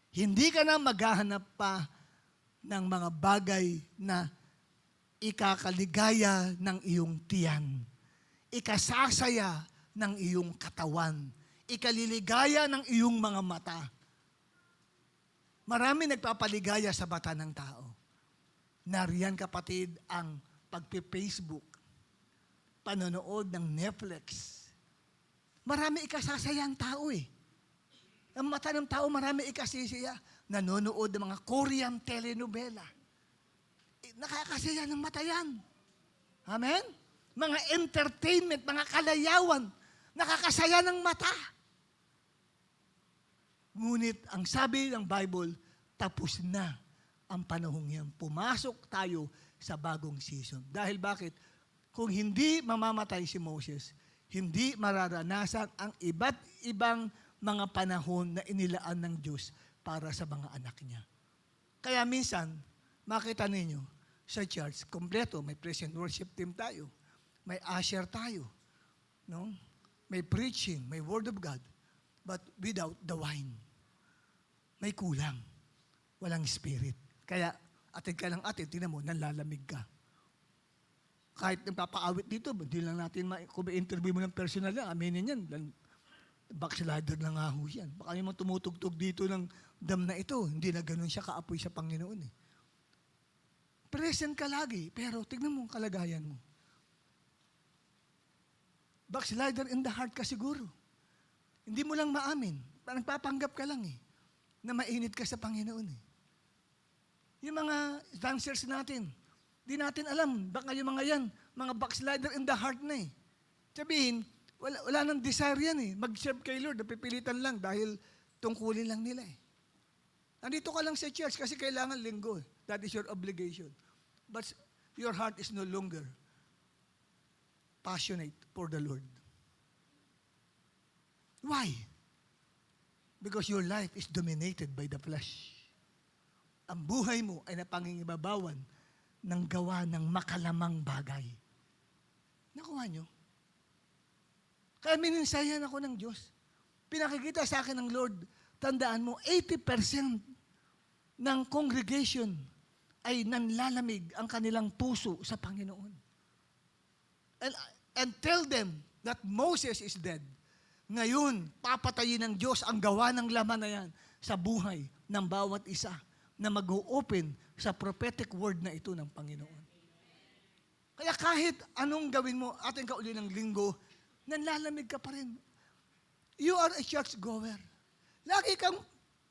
Hindi ka na maghahanap pa ng mga bagay na ikakaligaya ng iyong tiyan, ikasasaya ng iyong katawan, ikaliligaya ng iyong mga mata. Marami nagpapaligaya sa mata ng tao. Nariyan, kapatid, ang pagpe-Facebook, panonood ng Netflix. Marami ikasasaya ang tao eh. Ang mata ng tao, marami ikasisaya. Nanonood ng mga Korean telenovela. Nakakasaya ng mata yan. Amen? Mga entertainment, mga kalayawan, nakakasaya ng mata. Ngunit ang sabi ng Bible, tapos na ang panahong yan. Pumasok tayo sa bagong season. Dahil bakit? Kung hindi mamamatay si Moses, hindi mararanasan ang iba't ibang mga panahon na inilaan ng Diyos para sa mga anak niya. Kaya minsan, makita ninyo, sa church, kompleto, may praise and worship team tayo, may usher tayo, no? May preaching, may word of God, but without the wine. May kulang. Walang spirit. Kaya, atid ka ng atid, tingnan mo, nanlalamig ka. Kahit nagpapaawit dito, hindi lang natin, kung may interview mo ng personal yan, aminin yan, backslider na nga ho yan. Baka naman tumutugtog dito ng dam na ito, hindi na ganun siya kaapoy sa Panginoon eh. Present ka lagi, pero tignan mo ang kalagayan mo. Backslider in the heart ka siguro. Hindi mo lang maamin. Nagpapanggap ka lang eh, na mainit ka sa Panginoon eh. Yung mga dancers natin, di natin alam, baka yung mga yan, mga backslider in the heart na eh. Sabihin, wala nang desire yan eh. Mag-serve kay Lord, napipilitan lang dahil tungkulin lang nila eh. Nandito ka lang sa church kasi kailangan linggo. That is your obligation. But your heart is no longer passionate for the Lord. Why? Because your life is dominated by the flesh. Ang buhay mo ay napangingibabawan ng gawa ng makalamang bagay. Nakuha nyo? Kaya mininsayan ako ng Diyos. Pinakikita sa akin ng Lord, tandaan mo, 80% ng congregation ay nanlalamig ang kanilang puso sa Panginoon. And tell them that Moses is dead. Ngayon, papatayin ng Diyos ang gawa ng laman na yan sa buhay ng bawat isa na mag-open sa prophetic word na ito ng Panginoon. Kaya kahit anong gawin mo, ating kauli ng linggo, nanlalamig ka pa rin. You are a church goer. Lagi kang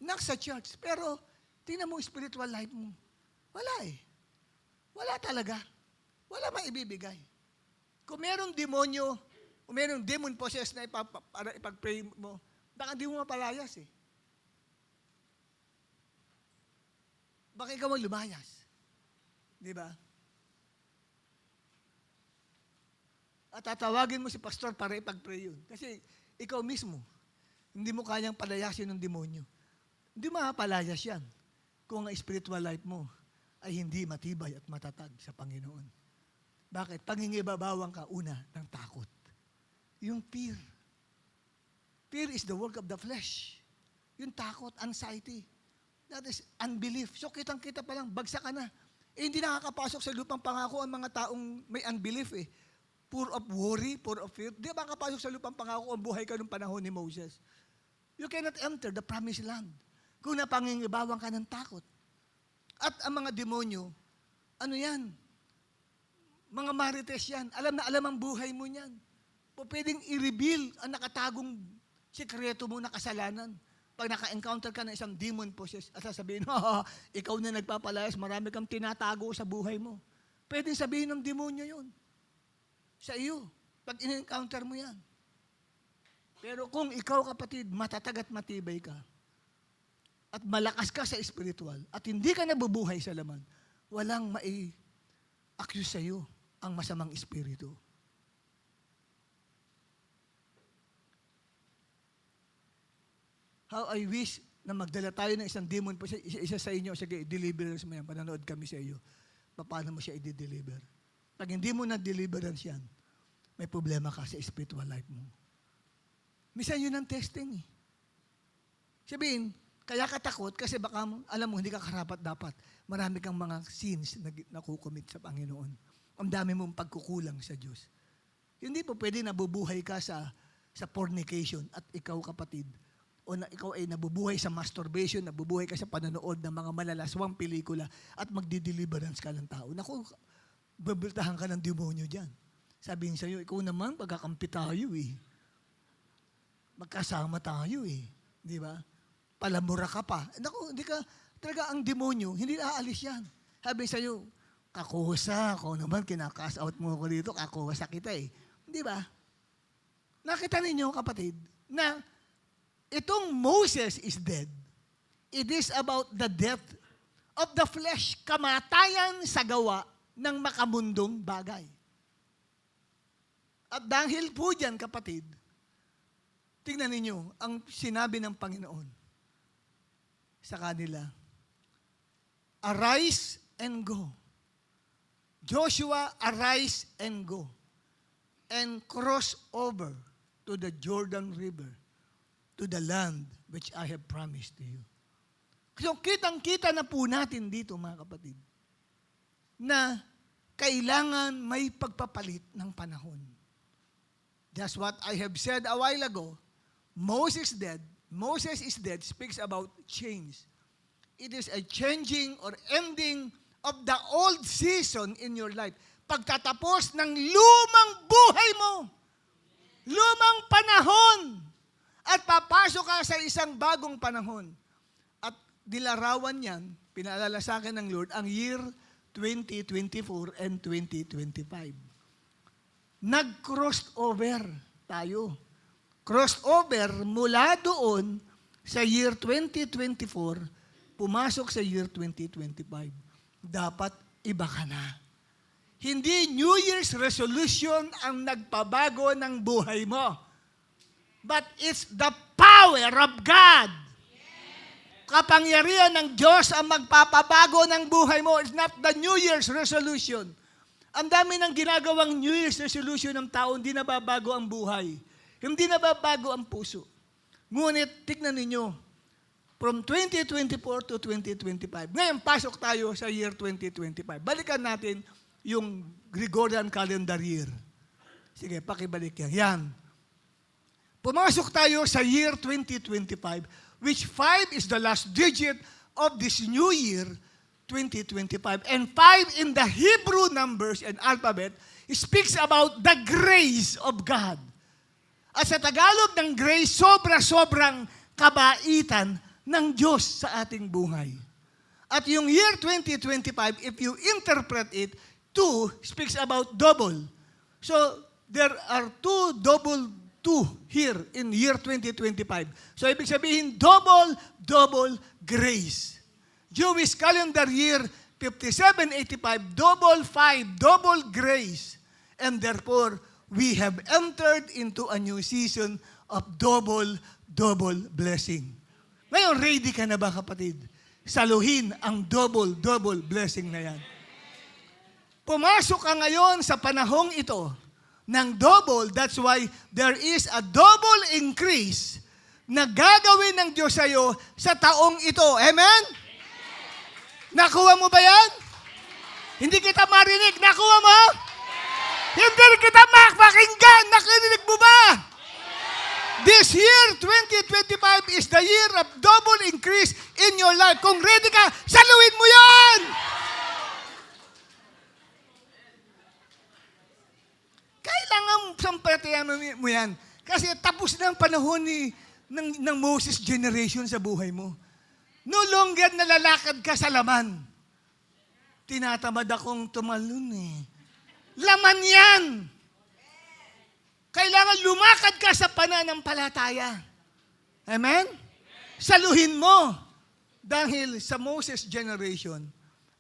nasa church, pero tingnan mo spiritual life mo. Wala eh. Wala talaga. Wala maibibigay. Kung merong demonyo, kung merong demon possessed na para ipag-pray mo, baka di mo mapalayas eh. Baka ikaw ang lumayas. Di ba? At tatawagin mo si pastor para ipag-pray yun. Kasi ikaw mismo, hindi mo kayang palayasin ng demonyo. Hindi mapalayas yan kung ang spiritual life mo ay hindi matibay at matatag sa Panginoon. Bakit? Pangingibabawang ka una ng takot. Yung fear. Fear is the work of the flesh. Yung takot, anxiety. That is unbelief. So kitang-kita pa lang, bagsak ka na. Eh, hindi nakakapasok sa lupang pangako ang mga taong may unbelief eh. Full of worry, full of fear. Di ba makapasok sa lupang pangako ang buhay ka nung panahon ni Moses? You cannot enter the promised land kung napangingibawang ka ng takot. At ang mga demonyo, ano yan? Mga marites yan. Alam na alam ang buhay mo niyan. Pwedeng i-reveal ang nakatagong sikreto mo na kasalanan. Pag naka-encounter ka ng isang demon possessed, at sasabihin, ikaw na nagpapalayas, marami kang tinatago sa buhay mo. Pwedeng sabihin ng demonyo yun. Sa iyo, pag in-encounter mo yan. Pero kung ikaw, kapatid, matatag at matibay ka, at malakas ka sa spiritual at hindi ka nabubuhay sa laman, walang mai-accuse sa iyo ang masamang espiritu. How I wish na magdala tayo ng isang demon pa isa sa inyo, sige, deliverance mo yan, pananood kami sa iyo. Paano mo siya i-deliver? Pag hindi mo na-deliverance yan, may problema ka sa spiritual life mo. Minsan yun ang testing eh. Sabihin, kaya ka takot kasi baka alam mo, hindi ka karapat-dapat. Marami kang mga sins na nakukomit sa Panginoon. Ang dami mong pagkukulang sa Diyos. Hindi po pwede nabubuhay ka sa fornication at ikaw kapatid, o na ikaw ay nabubuhay sa masturbation, nabubuhay ka sa panonood ng mga malalaswang pelikula at magdi-deliverance ka ng tao. Naku, babultahan ka ng demonyo dyan. Sabihin sa'yo, ikaw naman, pagkakampi tayo eh. Magkasama tayo eh. Di ba? Palamura ka pa. Naku, hindi ka, talaga ang demonyo, hindi aalis yan. Sabi sa'yo, kakusa, ako naman, kinakas out mo ko dito, kakusa kita eh. Di ba? Nakita ninyo, kapatid, na itong Moses is dead. It is about the death of the flesh, kamatayan sa gawa ng makamundong bagay. At dahil po dyan, kapatid, tingnan ninyo ang sinabi ng Panginoon sa kanila. Arise and go. Joshua, arise and go. And cross over to the Jordan River, to the land which I have promised to you. So, kitang-kita na po natin dito, mga kapatid, na kailangan may pagpapalit ng panahon. Just what I have said a while ago, Moses is dead speaks about change. It is a changing or ending of the old season in your life. Pagtatapos ng lumang buhay mo, lumang panahon, at papasok ka sa isang bagong panahon. At dilarawan yan, pinaalala sa akin ng Lord, ang year 2024 and 2025. Nag-crossed over tayo. Crossed over mula doon sa year 2024, pumasok sa year 2025. Dapat iba ka na. Hindi New Year's resolution ang nagpabago ng buhay mo. But it's the power of God. Kapangyarihan ng Diyos ang magpapabago ng buhay mo. It's not the New Year's resolution. Ang dami ng ginagawang New Year's resolution ng tao, hindi nababago ang buhay. Hindi nababago ang puso. Ngunit, tignan ninyo, from 2024 to 2025, ngayon pasok tayo sa year 2025. Balikan natin yung Gregorian calendar year. Sige, pakibalik yan. Yan. Pumasok tayo sa year 2025, which 5 is the last digit of this new year, 2025. And 5 in the Hebrew numbers and alphabet speaks about the grace of God. At sa Tagalog ng grace, sobra-sobrang kabaitan ng Diyos sa ating buhay. At yung year 2025, if you interpret it, 2 speaks about double. So, there are double 2 here in year 2025. So, ibig sabihin, double grace. Jewish calendar year 5785, double 5, double grace. And therefore, we have entered into a new season of double blessing. Ngayon, ready ka na ba, kapatid? Saluhin ang double blessing na yan. Pumasok ka ngayon sa panahong ito ng double. That's why there is a double increase na gagawin ng Diyos sa iyo sa taong ito. Amen? Nakuha mo ba yan? Hindi kita marinig. Nakuha mo? Hindi kita makakinggan. Nakinig mo ba? This year, 2025, is the year of double increase in your life. Kung ready ka, saluhin mo yan! Kailangan sampatayan mo yan. Kasi tapos na ang panahon ng Moses generation sa buhay mo. No longer nalalakad ka sa laman. Tinatamad akong tumalon eh. Laman yan! Kailangan lumakad ka sa pananampalataya. Amen? Saluhin mo Dahil sa Moses generation,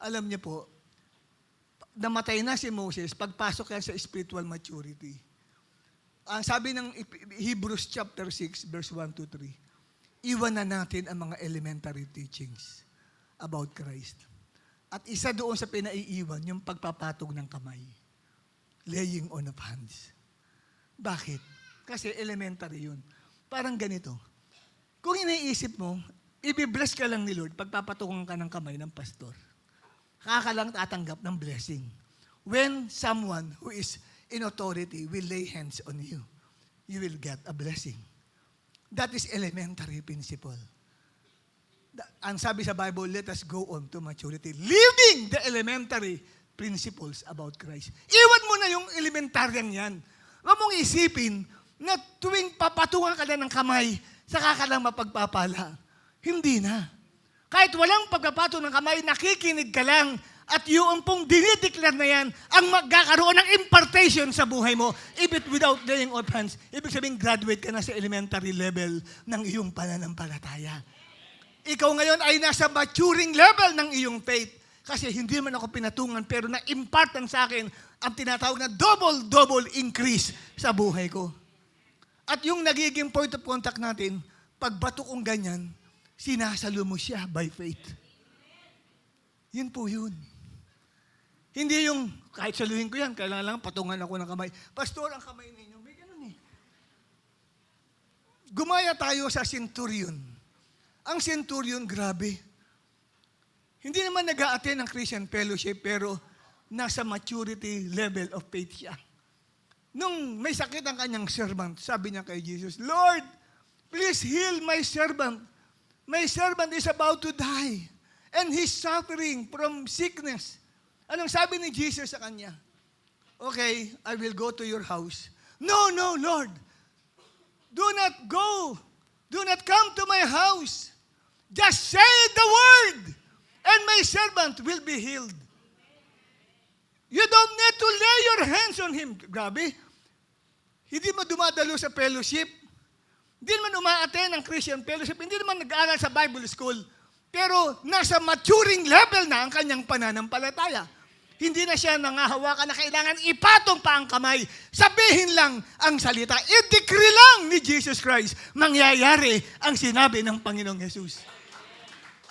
alam niyo po, namatay na si Moses, pagpasok yan sa spiritual maturity. Ang sabi ng Hebrews chapter 6, verse 1 to 3, iwan na natin ang mga elementary teachings about Christ. At isa doon sa pinaiiwan, yung pagpapatong ng kamay. Laying on of hands. Bakit? Kasi elementary yun. Parang ganito. Kung iniisip mo, i-bless ka lang ni Lord, pagpapatungan ka ng kamay ng pastor. Kaka lang tatanggap ng blessing. When someone who is in authority will lay hands on you, you will get a blessing. That is elementary principle. Ang sabi sa Bible, let us go on to maturity, living the elementary principles about Christ. Iwan mo na yung elementaryan yan. Huwag mong isipin na tuwing papatungan ka na ng kamay, saka ka lang mapagpapala. Hindi na. Kahit walang pagpapato ng kamay, nakikinig ka lang at yung pong dinideclare na yan ang magkakaroon ng impartation sa buhay mo, even without laying on hands. Ibig sabihin, graduate ka na sa elementary level ng iyong pananampalataya. Ikaw ngayon ay nasa maturing level ng iyong faith kasi hindi man ako pinatungan pero na-impartan sa akin ang tinatawag na double increase sa buhay ko. At yung nagiging point of contact natin, pagbato kong ganyan, sinasalo mo siya by faith. Yun po yun. Hindi yung, kahit saluhin ko yan, kailangan lang patungan ako ng kamay. Pastor, ang kamay ninyo, may ganun eh. Gumaya tayo sa centurion. Ang centurion, grabe. Hindi naman nag-a-attend ng Christian fellowship, pero nasa maturity level of faith siya. Nung may sakit ang kanyang servant, sabi niya kay Jesus, Lord, please heal my servant. My servant is about to die. And he's suffering from sickness. Anong sabi ni Jesus sa kanya? Okay, I will go to your house. No, Lord. Do not go. Do not come to my house. Just say the word, and my servant will be healed. You don't need to lay your hands on him. Grabe. Hindi mo dumadalo sa fellowship. Hindi naman uma-attend ng Christian fellowship. Hindi naman nag-aaral sa Bible school. Pero nasa maturing level na ang kanyang pananampalataya. Hindi na siya nangahawakan na kailangan ipatong pa ang kamay. Sabihin lang ang salita. I-decree lang ni Jesus Christ. Mangyayari ang sinabi ng Panginoong Jesus.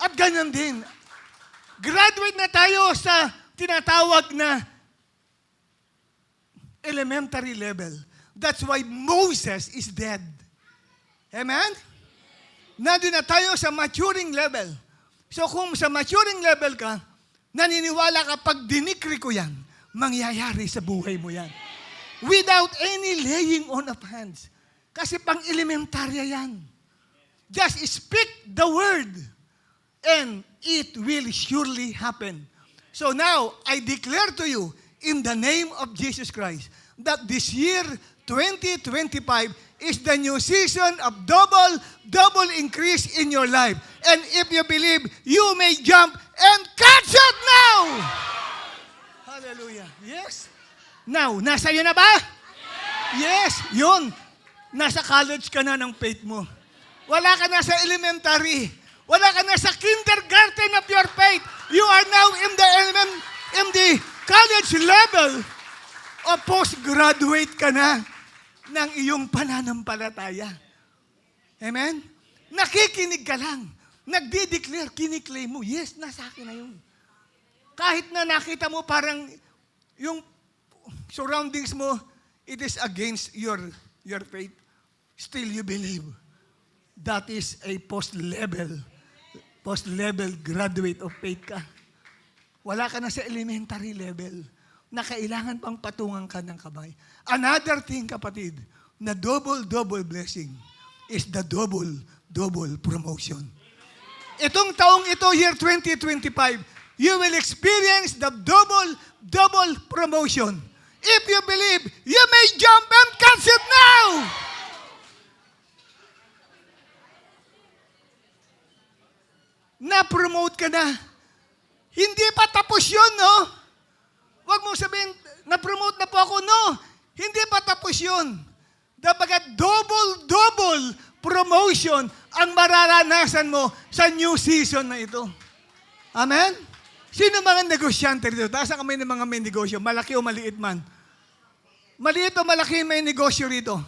At ganyan din. Graduate na tayo sa tinatawag na elementary level. That's why Moses is dead. Amen? Nandun na tayo sa maturing level. So kung sa maturing level ka, naniniwala ka pag dinikri ko yan, mangyayari sa buhay mo yan. Without any laying on of hands. Kasi pang-elementarya yan. Just speak the word and it will surely happen. So now, I declare to you in the name of Jesus Christ that this year, 2025, is the new season of double increase in your life. And if you believe, you may jump and catch it now! Hallelujah. Yes? Now, nasa iyo na ba? Yes, yun. Nasa college ka na ng faith mo. Wala ka na sa elementary. Wala ka na sa kindergarten of your faith. You are now in the college level o postgraduate ka na ng iyong pananampalataya. Amen? Nakikinig ka lang. Nagdi-declare, kiniklaim mo, yes, nasa akin na yun. Kahit na nakita mo parang yung surroundings mo, it is against your faith. Still you believe. That is a post-level graduate of faith ka. Wala ka na sa elementary level na kailangan pang patungan ka ng kamay. Another thing, kapatid, na double blessing is the double promotion. Itong taong ito, year 2025, you will experience the double promotion. If you believe, you may jump and catch it now! Na-promote ka na. Hindi pa tapos yun, no? Huwag mong sabihin, na-promote na po ako. No, hindi pa tapos yun. Dapat double promotion ang mararanasan mo sa new season na ito. Amen? Sino mga negosyante rito? Taas ang kamay ng mga may negosyo, malaki o maliit man. Maliit o malaki may negosyo rito.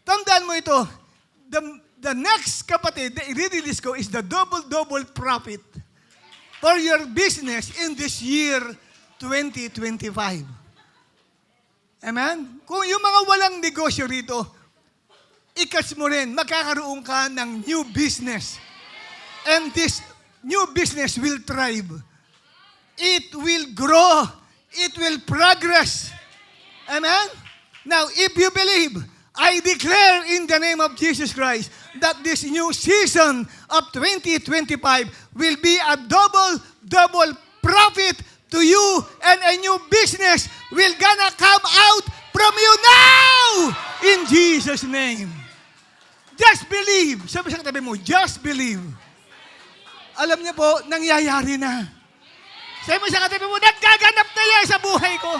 Tandaan mo ito, the next, kapatid, na i-release ko is the double profit for your business in this year 2025. Amen? Kung yung mga walang negosyo rito, ikas mo rin, magkakaroon ka ng new business. And this new business will thrive. It will grow. It will progress. Amen? Now, if you believe, I declare in the name of Jesus Christ that this new season of 2025 will be a double profit to you, and a new business will gonna come out from you now in Jesus' name. Just believe. Sabi sa katabi mo, just believe. Alam niyo po, nangyayari na. Sabi mo sa katabi mo, nagaganap na yan sa buhay ko.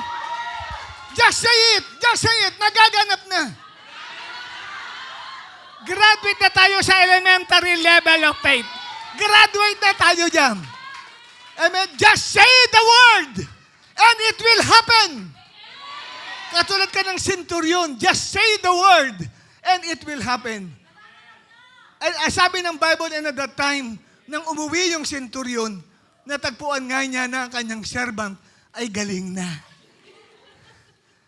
Just say it. Just say it. Nagaganap na. Graduate na tayo sa elementary level of faith. Graduate na tayo dyan. Amen. Just say the word and it will happen. Katulad ka ng centurion, just say the word and it will happen. And sabi ng Bible, and at that time, nang umuwi yung centurion, natagpuan nga niya na ang kanyang servant ay galing na.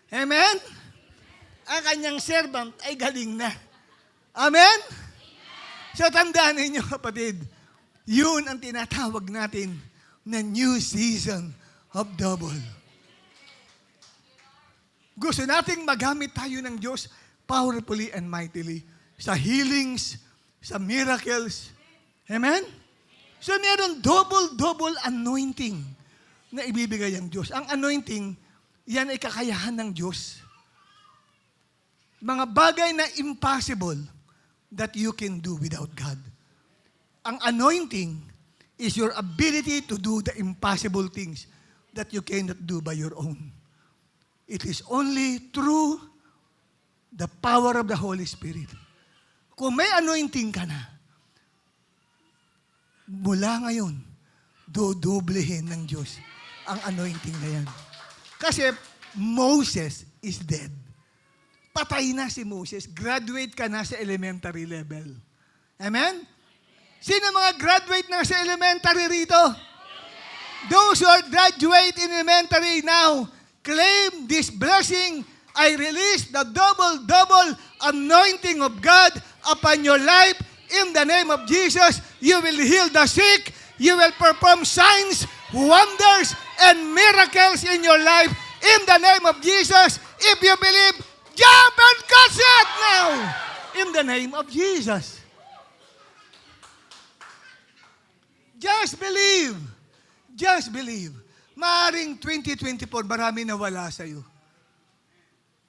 Amen? Ang kanyang servant ay galing na. Amen? So tandaan ninyo, kapatid, yun ang tinatawag natin na new season of double. Gusto nating magamit tayo ng Diyos powerfully and mightily sa healings, sa miracles. Amen? So meron double anointing na ibibigay ang Diyos. Ang anointing, yan ay kakayahan ng Diyos. Mga bagay na impossible that you can do without God. Ang anointing is your ability to do the impossible things that you cannot do by your own. It is only through the power of the Holy Spirit. Kung may anointing ka na, mula ngayon, dodoblehin ng Diyos ang anointing na yan. Kasi Moses is dead. Patay na si Moses. Graduate ka na sa elementary level. Amen? Sino mga graduate na sa elementary rito? Those who are graduate in elementary now, claim this blessing. I release the double anointing of God upon your life. In the name of Jesus, you will heal the sick. You will perform signs, wonders, and miracles in your life. In the name of Jesus, if you believe, jump and catch it now. In the name of Jesus. Just believe. Just believe. Maaring 2024, marami nawala sa iyo.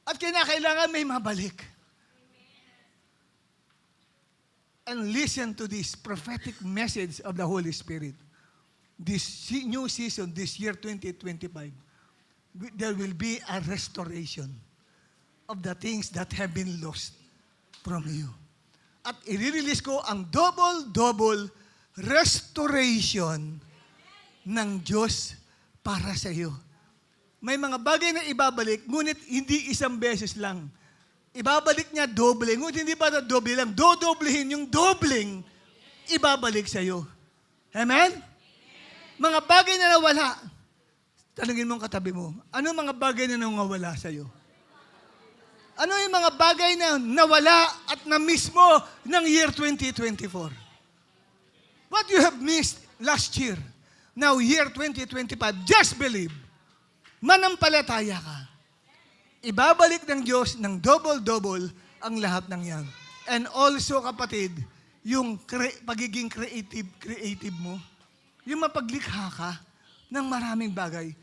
At kinakailangan may mabalik. And listen to this prophetic message of the Holy Spirit. This new season, this year 2025, there will be a restoration of the things that have been lost from you. At i-release ko ang double restoration ng Diyos para sa iyo. May mga bagay na ibabalik, ngunit hindi isang beses lang. Ibabalik niya doble. Ngunit hindi para doble lang. Dodoblehin yung dobling, ibabalik sa iyo. Amen? Mga bagay na nawala. Tanungin mo ang katabi mo, ano mga bagay na nawala sa iyo? Ano yung mga bagay na nawala at na-miss mo ng year 2024? What you have missed last year, now year 2025, just believe. Manampalataya ka. Ibabalik ng Diyos ng double ang lahat ng yan. And also, kapatid, yung pagiging creative mo, yung mapaglikha ka ng maraming bagay.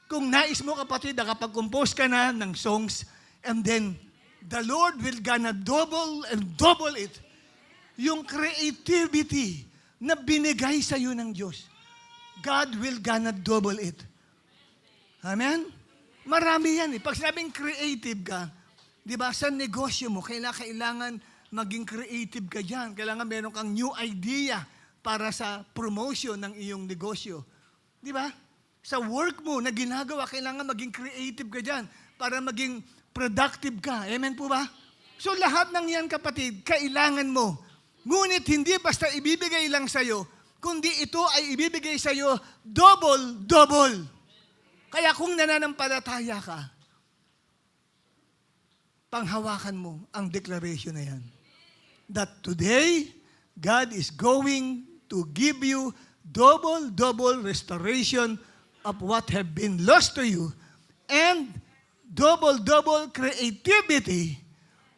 Kung nais mo, kapatid, nakapag-compose ka na ng songs, and then the Lord will gonna double it. Yung creativity na binigay sa iyo ng Diyos, God will gonna double it. Amen? Marami yan eh. Pag sinabing creative ka, di ba, sa negosyo mo, kailangan maging creative ka dyan. Kailangan meron kang new idea para sa promotion ng iyong negosyo. Di ba? Sa work mo na ginagawa, kailangan maging creative ka dyan para maging productive ka. Amen po ba? So lahat ng yan, kapatid, kailangan mo. Ngunit hindi basta ibibigay lang sa'yo, kundi ito ay ibibigay sa'yo double. Kaya kung nananampalataya ka, panghawakan mo ang declaration na yan. That today, God is going to give you double restoration of what have been lost to you and double creativity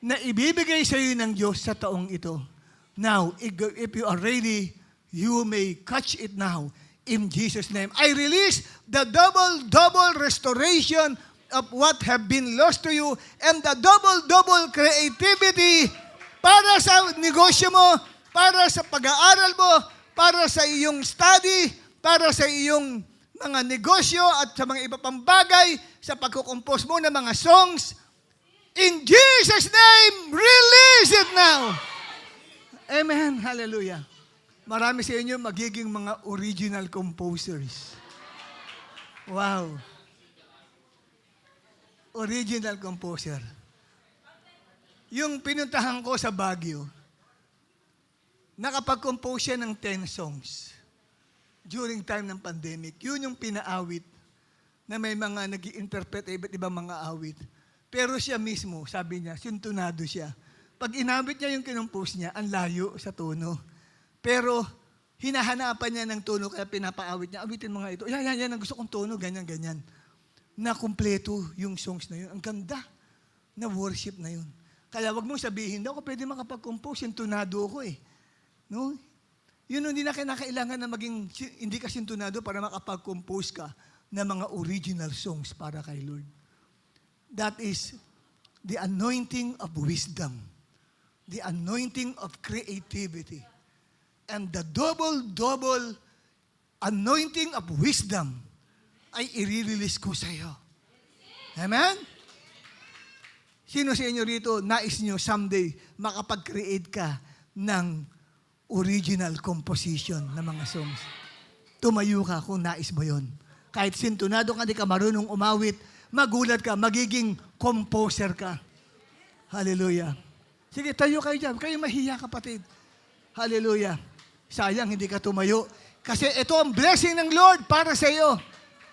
na ibibigay sa iyo ng Diyos sa taong ito. Now, if you are ready, you may catch it now in Jesus' name. I release the double restoration of what have been lost to you and the double creativity para sa negosyo mo, para sa pag-aaral mo, para sa iyong study, para sa iyong mga negosyo at sa mga iba pang bagay, sa pagkukompose mo ng mga songs. In Jesus' name, release it now. Amen. Hallelujah. Marami sa inyo magiging mga original composers. Wow. Original composer. Yung pinuntahan ko sa Baguio, nakapag-compose siya ng 10 songs during time ng pandemic. Yun yung pinaawit na may mga nag-i-interpret iba't ibang mga awit. Pero siya mismo, sabi niya, sintunado siya. Pag inabit niya yung kinumpose niya, ang layo sa tono. Pero hinahanapan niya ng tono, kaya pinapaawit niya, awitin mga ito. Yan, ang gusto kong tono, ganyan. Na kumpleto yung songs na yun. Ang ganda na worship na yun. Kaya wag mong sabihin, daw ako pwede makapag-compose, sintunado ako eh. No? Yun hindi na kinakailangan na maging, hindi ka sintunado para makapag-compose ka ng mga original songs para kay Lord. That is the anointing of wisdom, the anointing of creativity, and the double anointing of wisdom ay i-release ko sa iyo. Amen? Sino sa inyo rito, nais nyo someday makapag-create ka ng original composition ng mga songs? Tumayo ka kung nais mo yun. Kahit sintunado ka, di ka marunong umawit, magulat ka, magiging composer ka. Hallelujah. Sige, tayo kayo dyan. Kayo mahiya, kapatid. Hallelujah. Sayang, hindi ka tumayo. Kasi ito ang blessing ng Lord para sa iyo.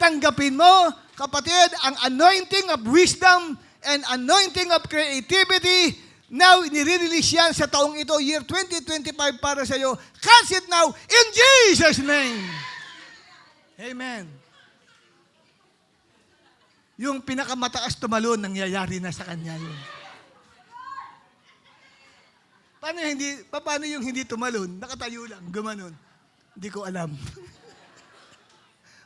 Tanggapin mo, kapatid, ang anointing of wisdom and anointing of creativity. Now, nire-release yan sa taong ito, year 2025 para sa iyo. Catch it now in Jesus' name. Amen. Yung pinakamataas tumalon, nangyayari na sa kanya yun. Paano yung hindi tumalon? Nakatayo lang, gumanon. Hindi ko alam.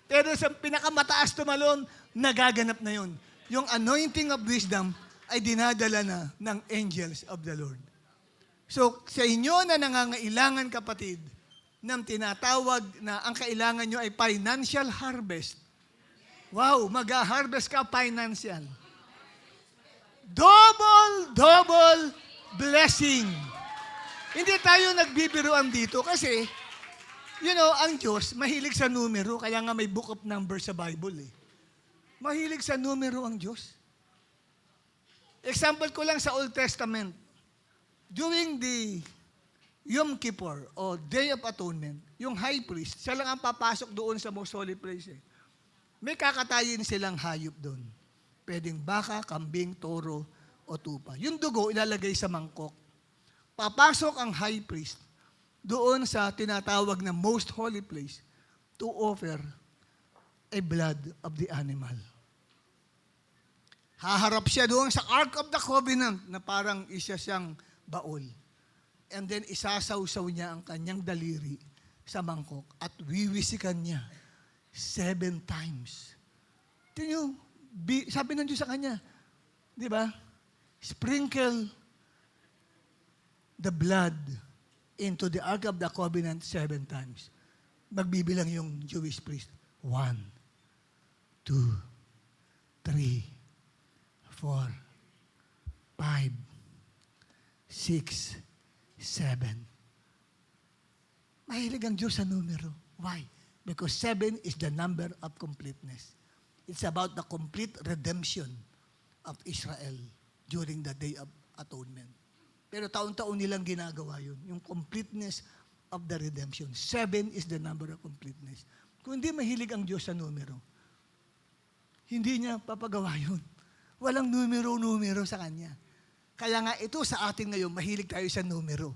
Pero sa pinakamataas tumalon, nagaganap na yun. Yung anointing of wisdom ay dinadala na ng angels of the Lord. So, sa inyo na nangangailangan, kapatid, ng tinatawag na ang kailangan nyo ay financial harvest. Wow, mag-harvest ka financial. Double blessing. Hindi tayo nagbibiruan dito kasi, ang Diyos, mahilig sa numero, kaya nga may book of numbers sa Bible eh. Mahilig sa numero ang Diyos. Example ko lang sa Old Testament. During the Yom Kippur o Day of Atonement, yung high priest, siya lang ang papasok doon sa most holy place eh. May kakatayin silang hayop doon. Pwedeng baka, kambing, toro, o tupa. Yung dugo ilalagay sa mangkok. Papasok ang high priest doon sa tinatawag na most holy place to offer a blood of the animal. Haharap siya doon sa Ark of the Covenant na parang isa siyang baol. And then isasawsaw niya ang kanyang daliri sa mangkok at wiwisikan niya 7 times. Tingnan nyo, sabi ng Diyos sa kanya, di ba? Sprinkle the blood into the Ark of the Covenant 7 times. Magbibilang yung Jewish priest. 1, 2, 3, 4, 5, 6, 6, 7. Mahilig ang Diyos sa numero. Why? Because 7 is the number of completeness. It's about the complete redemption of Israel during the Day of Atonement. Pero taon-taon nilang ginagawa yun. Yung completeness of the redemption. 7 is the number of completeness. Kung hindi mahilig ang Diyos sa numero, hindi niya papagawa yun. Walang numero-numero sa Kanya. Kaya nga ito sa atin ngayon, mahilig tayo sa numero.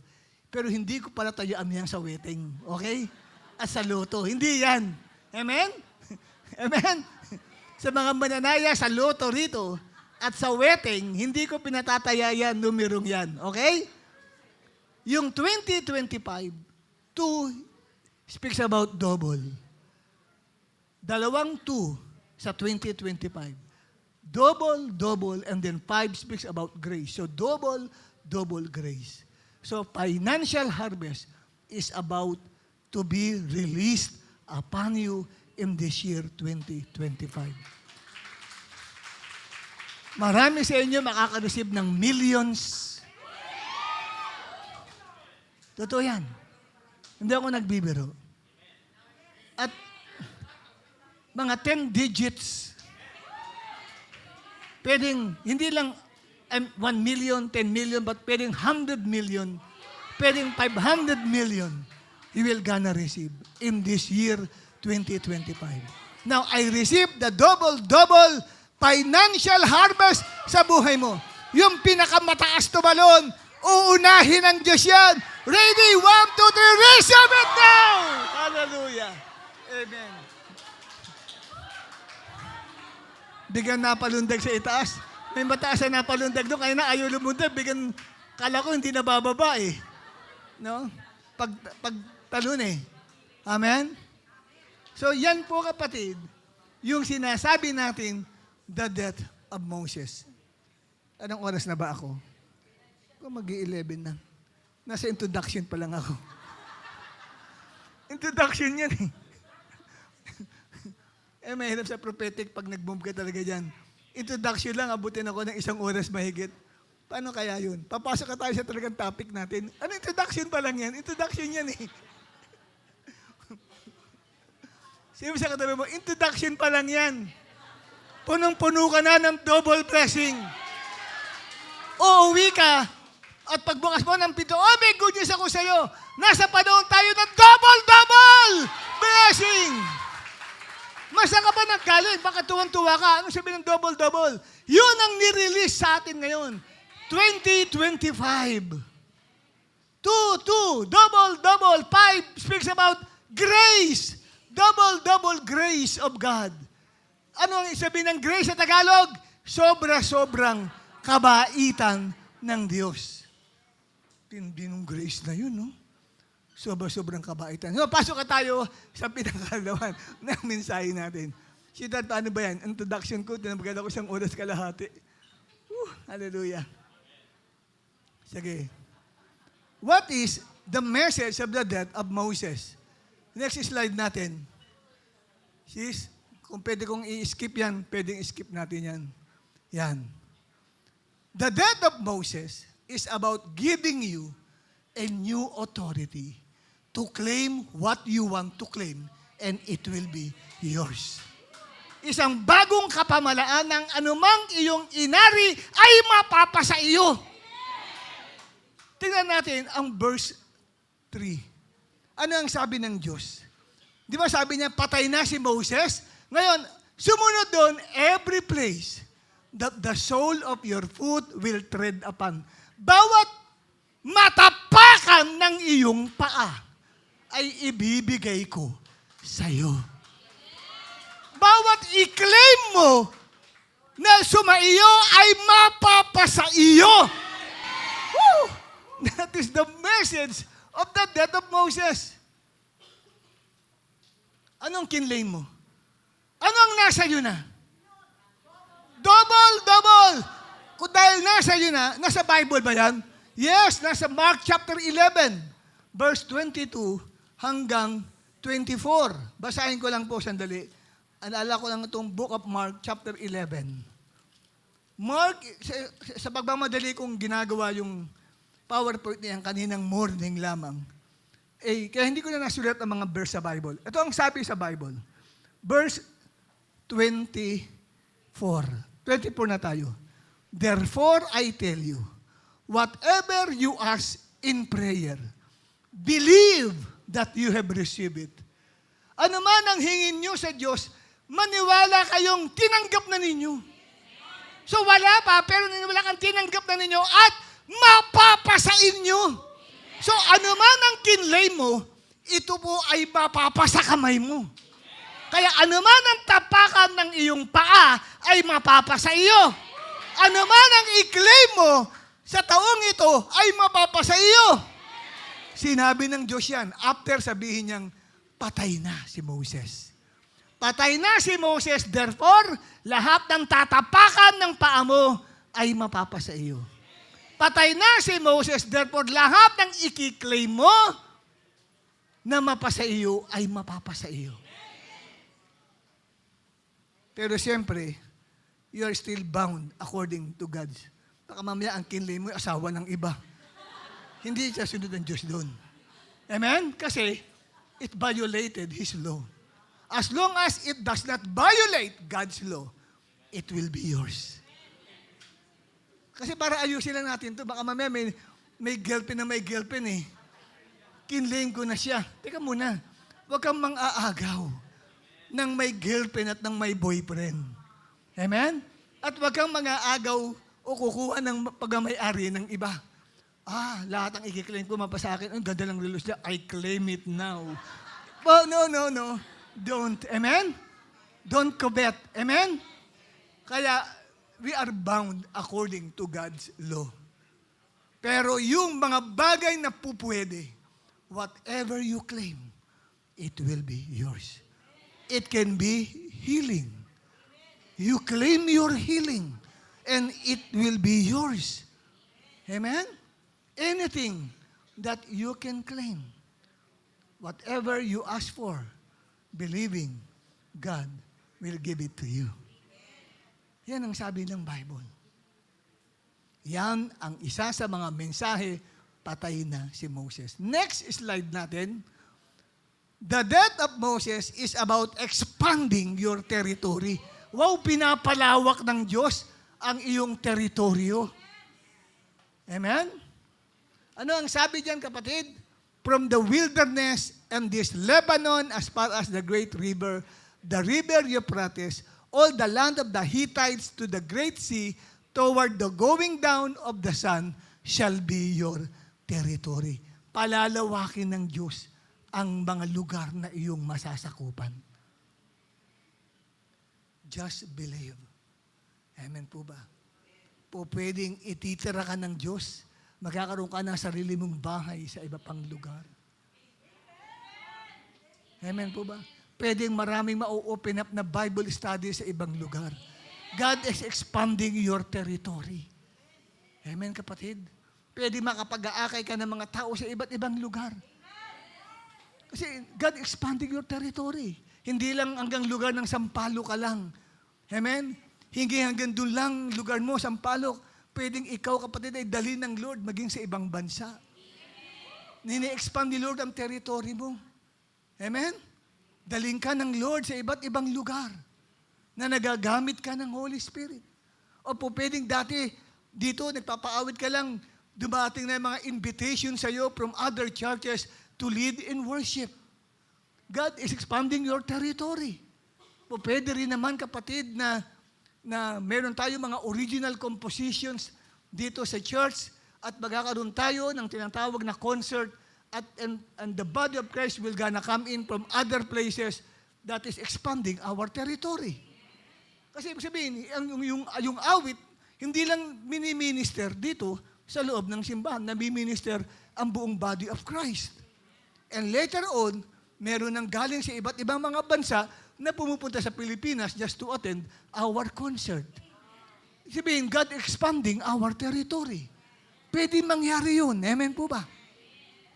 Pero hindi ko pala tayo amiyang sa wedding. Okay? At sa loto. Hindi yan. Amen? Amen? Sa mga mananaya sa loto rito at sa wedding, hindi ko pinatataya yan, numerong yan. Okay? Yung 2025, 2 speaks about double. 2 sa 2025. Double, and then 5 speaks about grace. So double grace. So financial harvest is about to be released upon you in this year 2025. Marami sa inyo makaka-receive ng millions. Totoo yan. Hindi ako nagbibiro. At mga 10 digits. Pwedeng, hindi lang 1 million, 10 million, but pwedeng 100 million, pwedeng 500 million, you will gonna receive in this year 2025. Now, I receive the double financial harvest sa buhay mo. Yung pinakamataas tumalon, uunahin ng Diyos yan. Ready? 1, 2, 3, receive it now! Hallelujah! Amen. Bigyan napalundag sa itaas. May mataas na napalundag doon, kaya na ayaw lumundag. Bigyan, kala ko hindi nabababa eh. No? Pag talon eh. Amen? So yan po kapatid, yung sinasabi natin, the death of Moses. Anong oras na ba ako? Kung mag-11 na. Nasa introduction pa lang ako. Introduction yan eh. Mahirap sa prophetic pag nag-boom ka talaga dyan. Introduction lang, abutin ako ng 1 oras mahigit. Paano kaya yun? Papasok ka tayo sa talagang topic natin. Ano introduction pa lang yan? Introduction yan eh. Sino sa katabi mo, introduction pa lang yan. Punong-puno ka na ng double blessing. Uuwi ka, at pagbukas mo ng pinto, oh, may good news ako sa'yo. Nasa panahon tayo ng double blessing. Masa ka ba naggaling? Baka tuwang-tuwa ka. Ano sabi ng double? Yun ang nirelease sa atin ngayon. 2025. 2, double. 5 speaks about grace. Double grace of God. Ano ang sabi ng grace sa Tagalog? Sobra-sobrang kabaitan ng Diyos. Tindi ng grace na yun, no? Sobrang kabaitan. So, pasok ka tayo sa pinakalawan ng mensahe natin. Dad, paano ba yan? Introduction ko, tinabagal ako 1 oras kalahati. Hallelujah. Sige. What is the message of the death of Moses? Next slide natin. Sis, kung pwede kong i-skip yan, pwedeng i-skip natin yan. Yan. The death of Moses is about giving you a new authority to claim what you want to claim, and it will be yours. Isang bagong kapamalaan ng anumang iyong inari ay mapapasa iyo. Tingnan natin ang verse 3. Ano ang sabi ng Diyos? Di ba sabi niya, patay na si Moses? Ngayon, sumunod doon, every place that the sole of your foot will tread upon. Bawat matapakan ng iyong paa ay ibibigay ko sa iyo. Bawat i-claim mo na sumaiyo ay mapapasa iyo. Woo! That is the message of the death of Moses. Anong kinlaim mo? Anong nasa iyo na? Double. Kung dahil nasa iyo na, nasa Bible ba yan? Yes, nasa Mark chapter 11, verse 22 hanggang 24. Basahin ko lang po sandali. Alala ko lang itong book of Mark chapter 11. Mark, sa pagmamadali kong ginagawa yung PowerPoint na yan kaninang morning lamang. Kaya hindi ko na nasulat ang mga verse sa Bible. Ito ang sabi sa Bible. Verse 24. 24 na tayo. Therefore, I tell you, whatever you ask in prayer, believe that you have received it. Ano man ang hingin nyo sa Diyos, maniwala kayong tinanggap na ninyo. So wala pa, pero niniwala kang tinanggap na ninyo at mapapasain nyo. So ano man ang kinlay mo, ito po ay mapapasa kamay mo. Kaya ano man ang tapakan ng iyong paa ay mapapasa iyo. Ano man ang i-claim mo sa taong ito ay mapapasa iyo. Sinabi ng Diyos yan, after sabihin niyang, patay na si Moses. Patay na si Moses, therefore, lahat ng tatapakan ng paa mo ay mapapasa iyo. Patay na si Moses, therefore, lahat ng i-claim mo na mapasa iyo ay mapapasa iyo. Pero siyempre, you are still bound according to God's. Baka mamaya ang kinlay mo asawa ng iba. Hindi siya sunod ng Diyos doon. Amen? Kasi it violated His law. As long as it does not violate God's law, it will be yours. Kasi para ayusin lang natin ito, baka mamaya may girlfriend na may girlfriend eh. Kinlaim ko na siya. Teka muna, huwag kang mang-aagaw ng may girlfriend at ng may boyfriend. Amen? At huwag kang mang-aagaw o kukuha ng pagmamay-ari ng iba. Lahat ang i-claim ko mapasa akin. Ang ganda ng relos niya. I claim it now. Well, no. Don't. Amen? Don't covet. Amen? Kaya, we are bound according to God's law. Pero yung mga bagay na pupwede, whatever you claim, it will be yours. It can be healing. You claim your healing, and it will be yours. Amen? Anything that you can claim, whatever you ask for, believing, God will give it to you. Yan ang sabi ng Bible. Yan ang isa sa mga mensahe, patay na si Moses. Next slide natin. The death of Moses is about expanding your territory. Wow, pinapalawak ng Diyos ang iyong teritoryo. Amen? Ano ang sabi diyan, kapatid? From the wilderness and this Lebanon as far as the great river, the river Euphrates, all the land of the Hittites to the great sea, toward the going down of the sun, shall be your territory. Palalawakin ng Diyos ang mga lugar na iyong masasakupan. Just believe. Amen po ba? Po pwedeng ititira ka ng Diyos, magkakaroon ka ng sarili mong bahay sa iba pang lugar. Amen po ba? Pwedeng maraming ma-open up na Bible study sa ibang lugar. God is expanding your territory. Amen, kapatid? Pwede makapag-aakay ka ng mga tao sa iba't ibang lugar. Kasi God expanding your territory. Hindi lang hanggang lugar ng Sampaloc ka lang. Amen? Hindi hanggang doon lang lugar mo, Sampaloc. Pwedeng ikaw, kapatid, ay dali ng Lord maging sa ibang bansa. Nini-expand ni Lord ang territory mo. Amen? Daling ka ng Lord sa iba't ibang lugar na nagagamit ka ng Holy Spirit. O po pwedeng dati, dito, nagpapaawit ka lang, dumating na yung mga invitation sa iyo from other churches to lead in worship. God is expanding your territory. Po pwede rin naman, kapatid, na meron tayo mga original compositions dito sa church at magkakaroon tayo ng tinatawag na concert and the body of Christ will gonna come in from other places that is expanding our territory. Kasi ibig sabihin, yung awit, hindi lang mini-minister dito sa loob ng simbahan, nami-minister ang buong body of Christ. And later on, meron nang galing sa iba't ibang mga bansa na pumupunta sa Pilipinas just to attend our concert. Sabihin, God expanding our territory. Pwede mangyari yun. Amen po ba?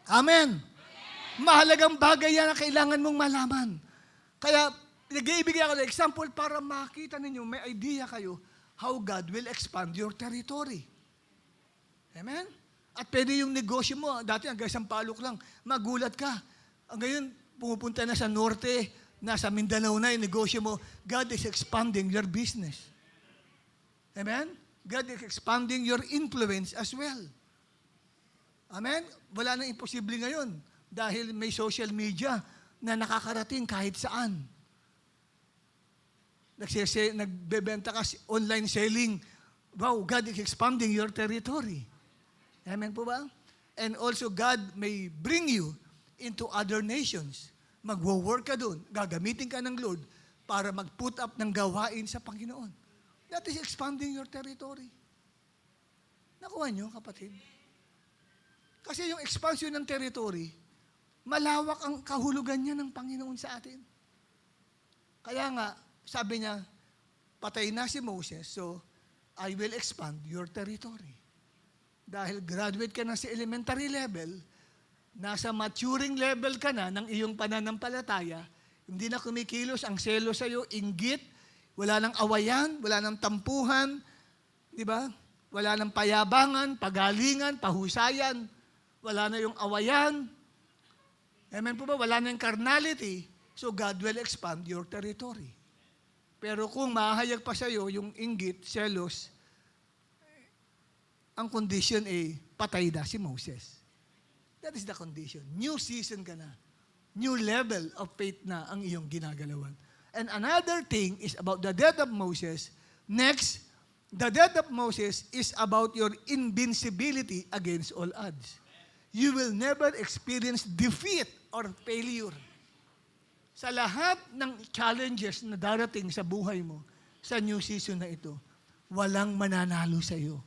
Amen. Mahalagang bagay yan na kailangan mong malaman. Kaya, nag-iibigay ako ng example para makita ninyo, may idea kayo how God will expand your territory. Amen? At pwede yung negosyo mo, dati hanggang Sampaloc lang, magulat ka. Ngayon, pumupunta na sa norte, nasa Mindanao na yung negosyo mo. God is expanding your business. Amen? God is expanding your influence as well. Amen? Wala nang imposible ngayon dahil may social media na nakakarating kahit saan. Nagbebenta ka, online selling. Wow, God is expanding your territory. Amen po ba? And also, God may bring you into other nations. Magwo-work ka doon. Gagamitin ka ng Lord para mag-put up ng gawain sa Panginoon. That is expanding your territory. Nakuha nyo, kapatid? Kasi yung expansion ng territory, malawak ang kahulugan niya ng Panginoon sa atin. Kaya nga, sabi niya, patay na si Moses, so I will expand your territory. Dahil graduate ka na sa elementary level, nasa maturing level ka na ng iyong pananampalataya, hindi na kumikilos ang selo sa iyo, inggit, wala nang awayan, wala nang tampuhan, di ba? Wala nang payabangan, pagalingan, pahusayan, wala na yung awayan. Amen po ba? Wala na yung carnality, so God will expand your territory. Pero kung mahayag pa sa iyo yung inggit, selos, ang condition ay patay na si Moses. That is the condition. New season ka na. New level of faith na ang iyong ginagalawan. And another thing is about the death of Moses. Next, the death of Moses is about your invincibility against all odds. You will never experience defeat or failure. Sa lahat ng challenges na darating sa buhay mo, sa new season na ito, walang mananalo sa iyo.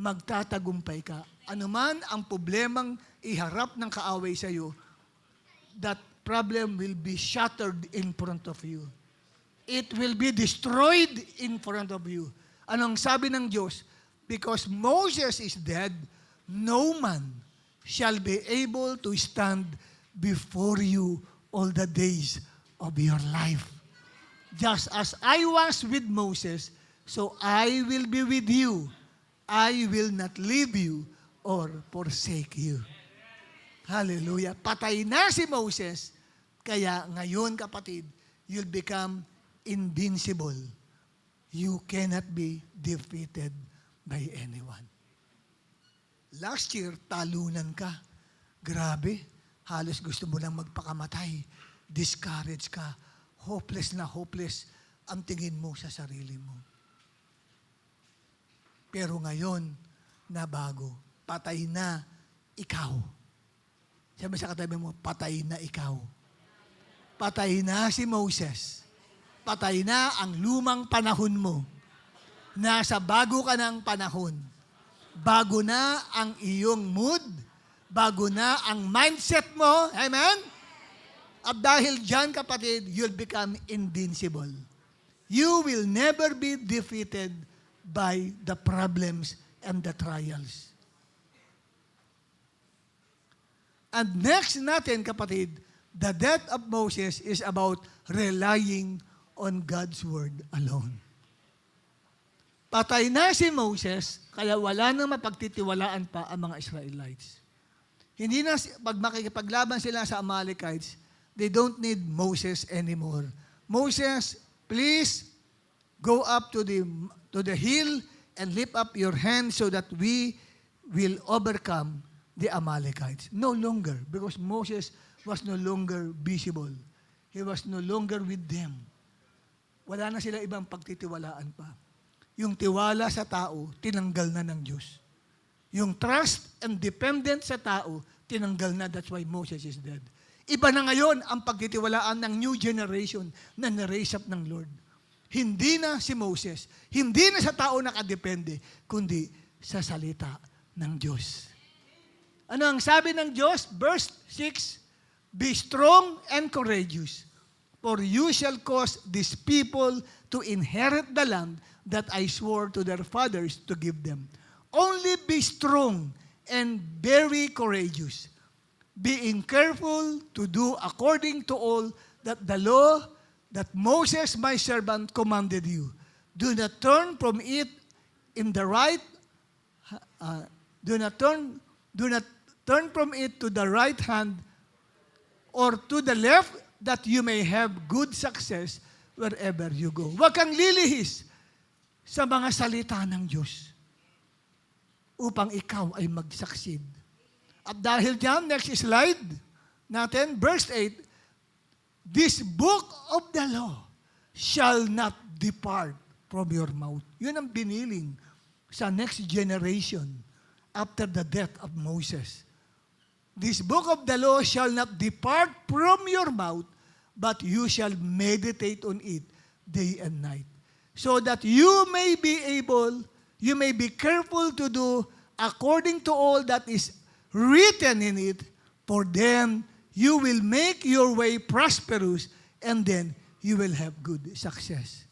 Magtatagumpay ka. Anuman ang problemang iharap ng kaaway sa iyo, that problem will be shattered in front of you. It will be destroyed in front of you. Anong sabi ng Diyos? Because Moses is dead, no man shall be able to stand before you all the days of your life. Just as I was with Moses, so I will be with you. I will not leave you or forsake you. Hallelujah. Patay na si Moses, kaya ngayon, kapatid, you'll become invincible. You cannot be defeated by anyone. Last year, talunan ka. Grabe, halos gusto mo lang magpakamatay. Discouraged ka. Hopeless na hopeless ang tingin mo sa sarili mo. Pero ngayon, nabago. Patay na ikaw. Sabi sa katabi mo, patay na ikaw. Patay na si Moses. Patay na ang lumang panahon mo. Nasa bago ka ng panahon. Bago na ang iyong mood. Bago na ang mindset mo. Amen? At dahil dyan, kapatid, you'll become invincible. You will never be defeated by the problems and the trials. And next natin, kapatid, the death of Moses is about relying on God's word alone. Patay na si Moses, kaya wala nang mapagtitiwalaan pa ang mga Israelites. Hindi na, pag makikipaglaban sila sa Amalekites, they don't need Moses anymore. Moses, please go up to the hill and lift up your hand so that we will overcome the Amalekites. No longer, because Moses was no longer visible. He was no longer with them. Wala na sila ibang pagtitiwalaan pa. Yung tiwala sa tao, tinanggal na ng Diyos. Yung trust and dependence sa tao, tinanggal na. That's why Moses is dead. Iba na ngayon ang pagtitiwalaan ng new generation na na-raise up ng Lord. Hindi na si Moses, hindi na sa tao nakadepende, kundi sa salita ng Diyos. Ano ang sabi ng Diyos? Verse 6, be strong and courageous, for you shall cause these people to inherit the land that I swore to their fathers to give them. Only be strong and very courageous, being careful to do according to all that the law that Moses my servant commanded you. Do not turn from it in the right, do not turn Do not turn from it to the right hand or to the left, that you may have good success wherever you go. Huwag kang lilihis sa mga salita ng Diyos upang ikaw ay mag-succeed. At dahil dyan, next slide natin, verse 8, this book of the law shall not depart from your mouth. Yun ang biniling sa next generation after the death of Moses. This book of the law shall not depart from your mouth, but you shall meditate on it day and night, so that you may be careful to do according to all that is written in it, for then you will make your way prosperous, and then you will have good success.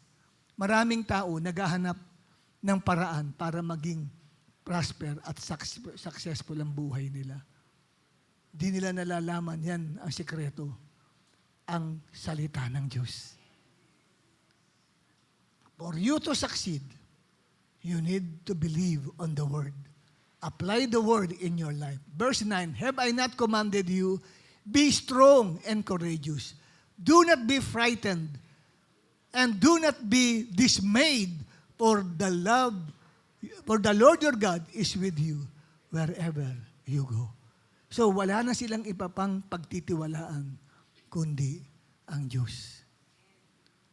Maraming tao naghahanap ng paraan para maging prosper at successful ang buhay nila. Di nila nalalaman yan ang sikreto, ang salita ng Diyos. For you to succeed, you need to believe on the Word. Apply the Word in your life. Verse 9, have I not commanded you, be strong and courageous. Do not be frightened, and do not be dismayed, for the Lord your God is with you wherever you go. So wala na silang iba pang pagtitiwalaan kundi ang Diyos.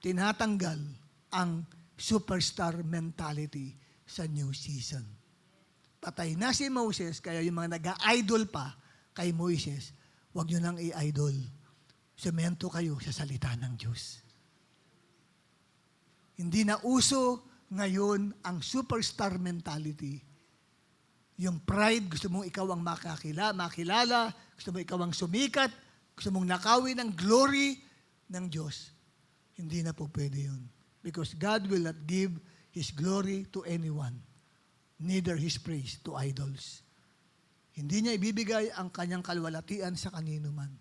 Tinatanggal ang superstar mentality sa new season. Patay na si Moses, kaya yung mga nag-idol pa kay Moses, huwag nyo nang i-idol. Semento kayo sa salita ng Diyos. Hindi na uso ngayon ang superstar mentality. Yung pride, gusto mong ikaw ang makilala, gusto mong ikaw ang sumikat, gusto mong nakawin ang glory ng Diyos. Hindi na po pwede yun. Because God will not give His glory to anyone, neither His praise to idols. Hindi niya ibibigay ang kanyang kalwalatian sa kanino man,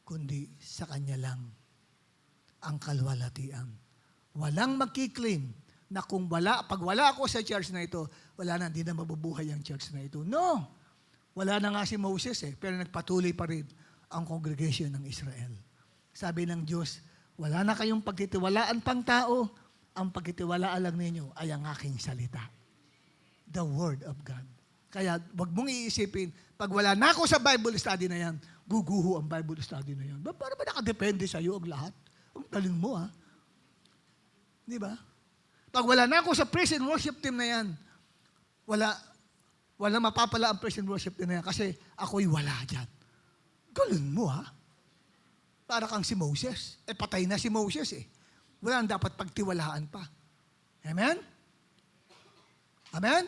kundi sa kanya lang ang kalwalatian. Walang magkiklaim na pag wala ako sa church na ito, wala na, hindi na mabubuhay ang church na ito. No! Wala na nga si Moses pero nagpatuloy pa rin ang congregation ng Israel. Sabi ng Diyos, wala na kayong pagtitiwalaan pang tao, ang pagtitiwalaan lang ninyo ay ang aking salita. The Word of God. Kaya wag mong iisipin, pag wala na ako sa Bible study na yan, guguho ang Bible study na yan. Para ba nakadepende sa'yo ang lahat? Ang galing mo Di ba? Pag wala na ako sa praise and worship team na yan, wala mapapala ang praise and worship team na yan kasi ako'y wala dyan. Galing mo Para kang si Moses. Patay na si Moses Wala nang dapat pagtiwalaan pa. Amen? Amen?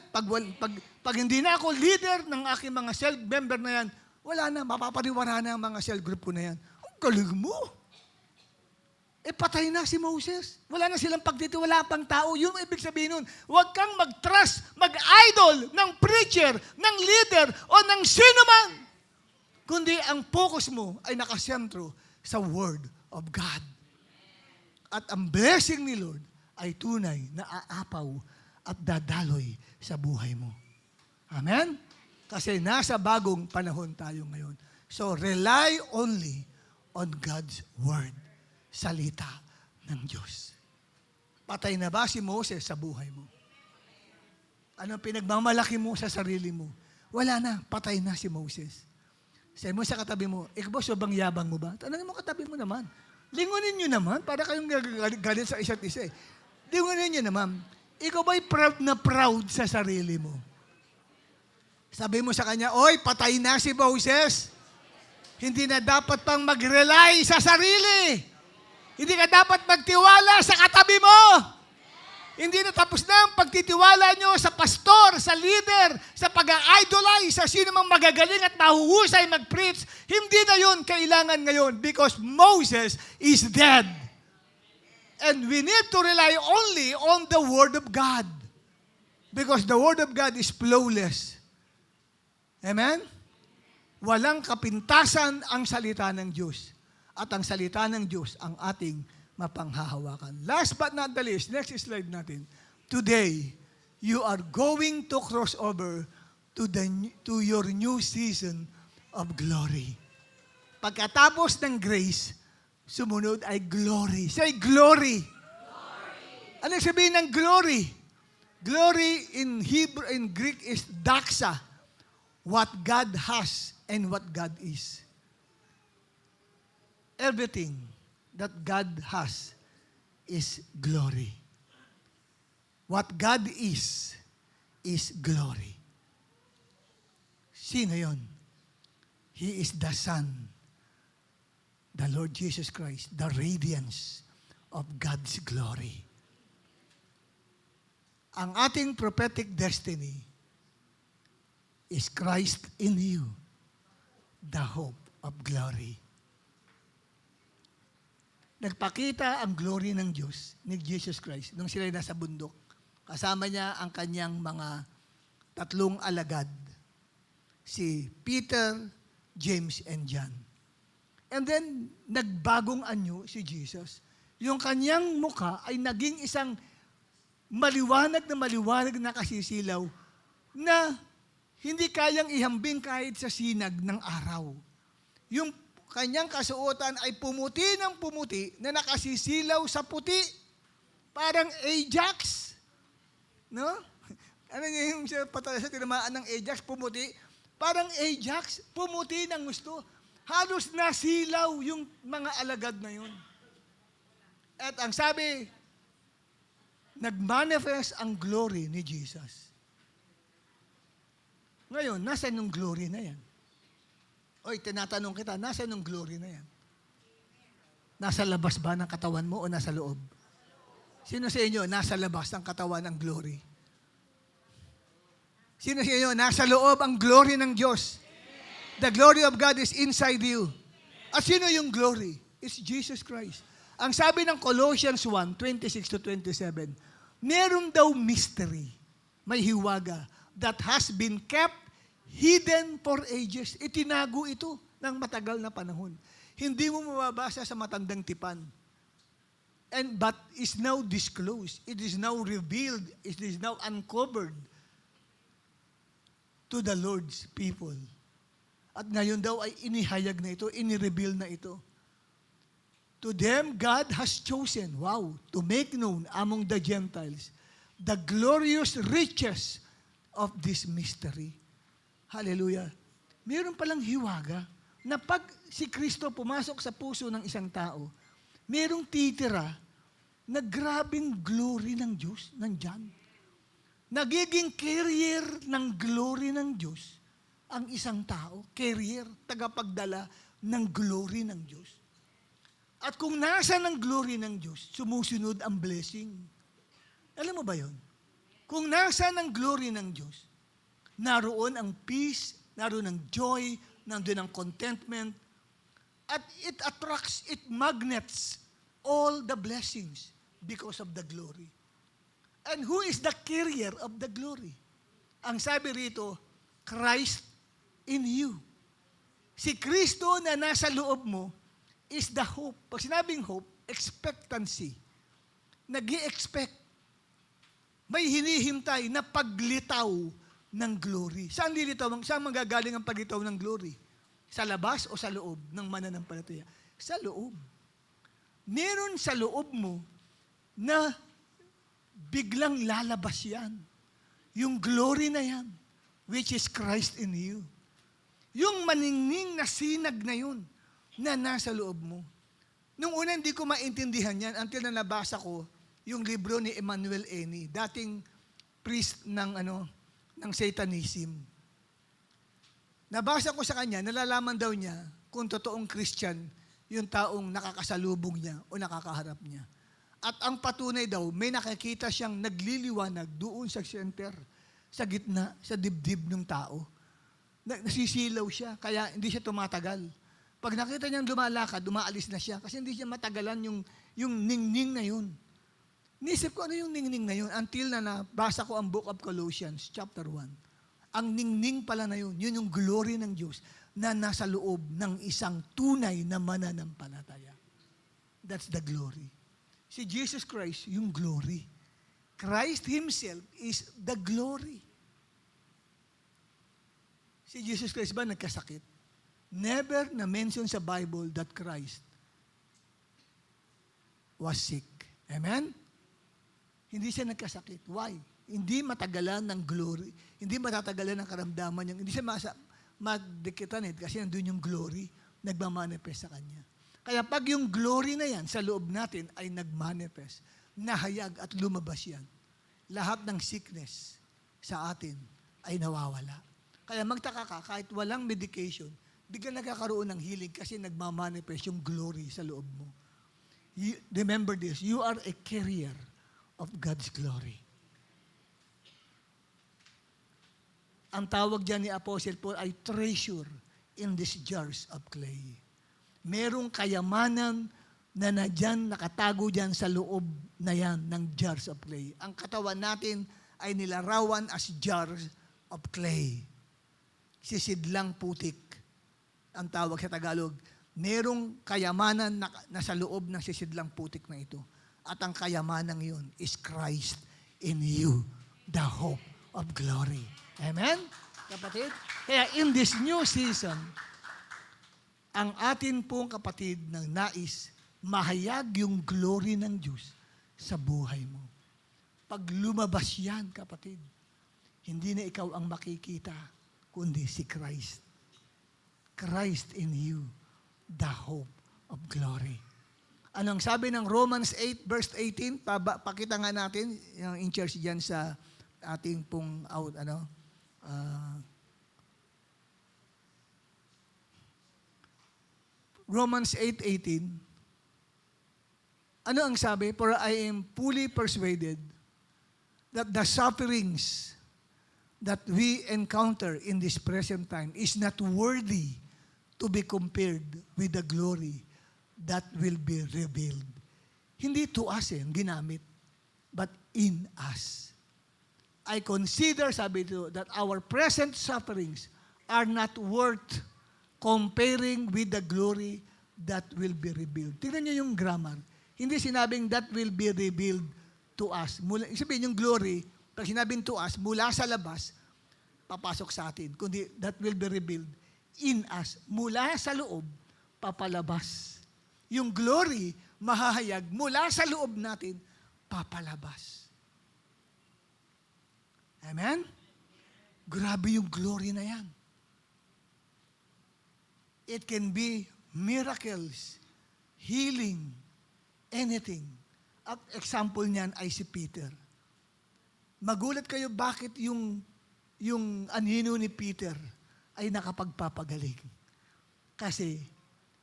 Pag hindi na ako leader ng aking mga cell member na yan, wala na, mapapariwara na ang mga cell group ko na yan. Ang galing mo! Patay na si Moses. Wala na silang pagtitiwala pang tao. Yun ang ibig sabihin nun. Huwag kang mag-trust, mag-idol ng preacher, ng leader, o ng sino man. Kundi ang focus mo ay nakasentro sa Word of God. At ang blessing ni Lord ay tunay na aapaw at dadaloy sa buhay mo. Amen? Kasi nasa bagong panahon tayo ngayon. So, rely only on God's Word. Salita ng Diyos. Patay na ba si Moses sa buhay mo? Anong pinagmamalaki mo sa sarili mo? Wala na, patay na si Moses. Sabi mo sa katabi mo, ikaw ba sobrang yabang mo ba? Tanongin mo katabi mo naman. Lingunin nyo naman, para kayong galit sa isa't isa Lingunin nyo naman, ikaw ba'y proud na proud sa sarili mo? Sabi mo sa kanya, oy, patay na si Moses. Hindi na dapat pang mag-rely sa sarili. Hindi ka dapat magtiwala sa katabi mo. Hindi na tapos na ang pagtitiwala nyo sa pastor, sa leader, sa pag-idolize, sa sino mang magagaling at mahuhusay mag-preach. Hindi na yun kailangan ngayon because Moses is dead. And we need to rely only on the Word of God. Because the Word of God is flawless. Amen? Walang kapintasan ang salita ng Diyos. At ang salita ng Diyos ang ating mapanghahawakan. Last but not the least, next slide natin. Today, you are going to cross over to your new season of glory. Pagkatapos ng grace, sumunod ay glory. Say glory. Ano sabihin ng glory? Glory in Hebrew, in Greek is doxa. What God has and what God is. Everything that God has is glory. What God is glory. Sino yun? He is the Son, the Lord Jesus Christ, the radiance of God's glory. Ang ating prophetic destiny is Christ in you, the hope of glory. Nagpakita ang glory ng Diyos, ni Jesus Christ, nung sila nasa bundok. Kasama niya ang kanyang mga 3 alagad, si Peter, James, and John. And then, nagbagong anyo si Jesus. Yung kanyang mukha ay naging isang maliwanag na kasisilaw na hindi kayang ihambing kahit sa sinag ng araw. Yung kanyang kasuotan ay pumuti ng pumuti na nakasisilaw sa puti. Parang Ajax. No? Ano yung sa tinamaan ng Ajax, pumuti? Parang Ajax, pumuti ng gusto. Halos nasilaw yung mga alagad na yun. At ang sabi, nag-manifest ang glory ni Jesus. Ngayon, nasan yung glory na yan? Oy, tinatanong kita, nasan yung glory na yan? Nasa labas ba ng katawan mo o nasa loob? Sino sa inyo, nasa labas ng katawan ng glory? Sino sa inyo, nasa loob ang glory ng Diyos? The glory of God is inside you. At sino yung glory? It's Jesus Christ. Ang sabi ng Colossians 1:26-27, meron daw mystery, may hiwaga, that has been kept hidden for ages. Itinago ito ng matagal na panahon. Hindi mo mababasa sa matandang tipan. But is now disclosed. It is now revealed. It is now uncovered to the Lord's people. At ngayon daw ay inihayag na ito, inireveal na ito. To them, God has chosen, to make known among the Gentiles the glorious riches of this mystery. Hallelujah. Meron palang hiwaga na pag si Kristo pumasok sa puso ng isang tao, merong titira na grabing glory ng Diyos, nandyan. Nagiging carrier ng glory ng Diyos ang isang tao, carrier, tagapagdala ng glory ng Diyos. At kung nasa ng glory ng Diyos, sumusunod ang blessing. Alam mo ba yon? Kung nasa ng glory ng Diyos, naroon ang peace, naroon ang joy, nandoon ang contentment, at it attracts, it magnets all the blessings because of the glory. And who is the carrier of the glory? Ang sabi rito, Christ in you. Si Kristo na nasa loob mo is the hope. Pag sinabing hope, expectancy. Nag-i-expect. May hinihintay na paglitaw ng glory. Saan lilitaw? Saan magagaling ang paglitaw ng glory? Sa labas o sa loob ng mananampalataya? Sa loob. Meron sa loob mo na biglang lalabas yan. Yung glory na yan, which is Christ in you. Yung maningning na sinag na yun, na nasa loob mo. Nung una, hindi ko maintindihan yan until na nabasa ko yung libro ni Emmanuel Eni, dating priest ng Satanism. Nabasa ko sa kanya, nalalaman daw niya kung totoong Christian yung taong nakakasalubong niya o nakakaharap niya. At ang patunay daw, may nakikita siyang nagliliwanag doon sa center, sa gitna, sa dibdib ng tao. Nasisilaw siya, kaya hindi siya tumatagal. Pag nakita niyang lumalakad, umaalis na siya kasi hindi siya matagalan yung ningning na yun. Nisip ko ano yung ningning na yun until na nabasa ko ang book of Colossians, chapter 1. Ang ningning pala na yun yung glory ng Diyos na nasa loob ng isang tunay na mananampalataya. That's the glory. Si Jesus Christ, yung glory. Christ Himself is the glory. Si Jesus Christ ba nagkasakit? Never na-mention sa Bible that Christ was sick. Amen? Hindi siya nagkasakit. Why? Hindi matagalan ng glory. Hindi matatagalan ng karamdaman niya. Hindi siya magdikitan kasi nandun yung glory nagmamanifest sa kanya. Kaya pag yung glory na yan sa loob natin ay nagmanifest, nahayag at lumabas yan, lahat ng sickness sa atin ay nawawala. Kaya magtaka ka, kahit walang medication, biglang nagkakaroon ng healing kasi nagmamanifest yung glory sa loob mo. Remember this, you are a carrier of God's glory. Ang tawag dyan ni Apostle Paul ay treasure in these jars of clay. Merong kayamanan na nadyan, nakatago dyan sa loob na yan ng jars of clay. Ang katawan natin ay nilarawan as jars of clay. Sisidlang putik ang tawag sa Tagalog. Merong kayamanan na nasa loob ng sisidlang putik na ito. At ang kayamanan yun is Christ in you, the hope of glory. Amen? Kapatid? Kaya in this new season, ang atin pong kapatid ng nais, mahayag yung glory ng Diyos sa buhay mo. Pag lumabas yan, kapatid, hindi na ikaw ang makikita, kundi si Christ. Christ in you, the hope of glory. Anong sabi ng Romans 8 verse 18? Pakita nga natin yung in church diyan sa ating pong Romans 8:18. Ano ang sabi? For I am fully persuaded that the sufferings that we encounter in this present time is not worthy to be compared with the glory that will be revealed. Hindi to us ginamit, but in us. I consider, sabi ito, that our present sufferings are not worth comparing with the glory that will be revealed. Tingnan niyo yung grammar. Hindi sinabing that will be revealed to us. Sabihin yung glory, pag sinabing to us, mula sa labas, papasok sa atin. Kundi that will be revealed in us. Mula sa loob, papalabas. Yung glory, mahahayag, mula sa loob natin, papalabas. Amen? Grabe yung glory na yan. It can be miracles, healing, anything. At example niyan ay si Peter. Magulat kayo bakit yung anino ni Peter ay nakapagpapagaling. Kasi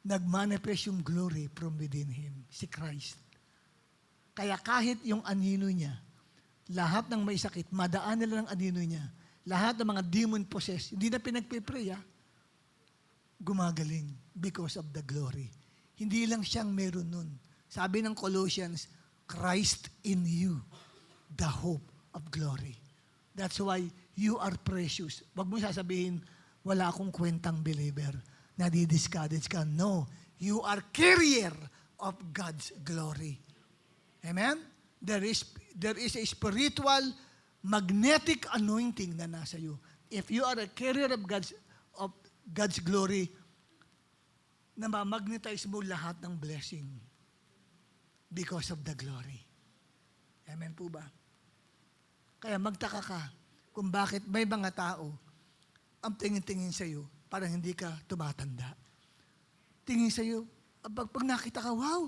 nagmanifest yung glory from within him, si Christ. Kaya kahit yung anino niya, lahat ng may sakit, madaan nila ng anino niya, lahat ng mga demon possessed, hindi na pinagpipray, gumagaling because of the glory. Hindi lang siyang meron nun. Sabi ng Colossians, Christ in you, the hope of glory. That's why you are precious. Wag mo sasabihin, wala akong kwentang believer. Nadi-discourage ka. No, you are carrier of God's glory. Amen? There is a spiritual magnetic anointing na nasa iyo. If you are a carrier of God's glory, na ma-magnetize mo lahat ng blessing because of the glory. Amen po ba? Kaya magtaka ka kung bakit may mga tao ang tingin-tingin sa iyo parang hindi ka tumatanda. Tingin sa iyo, pag nakita ka, wow,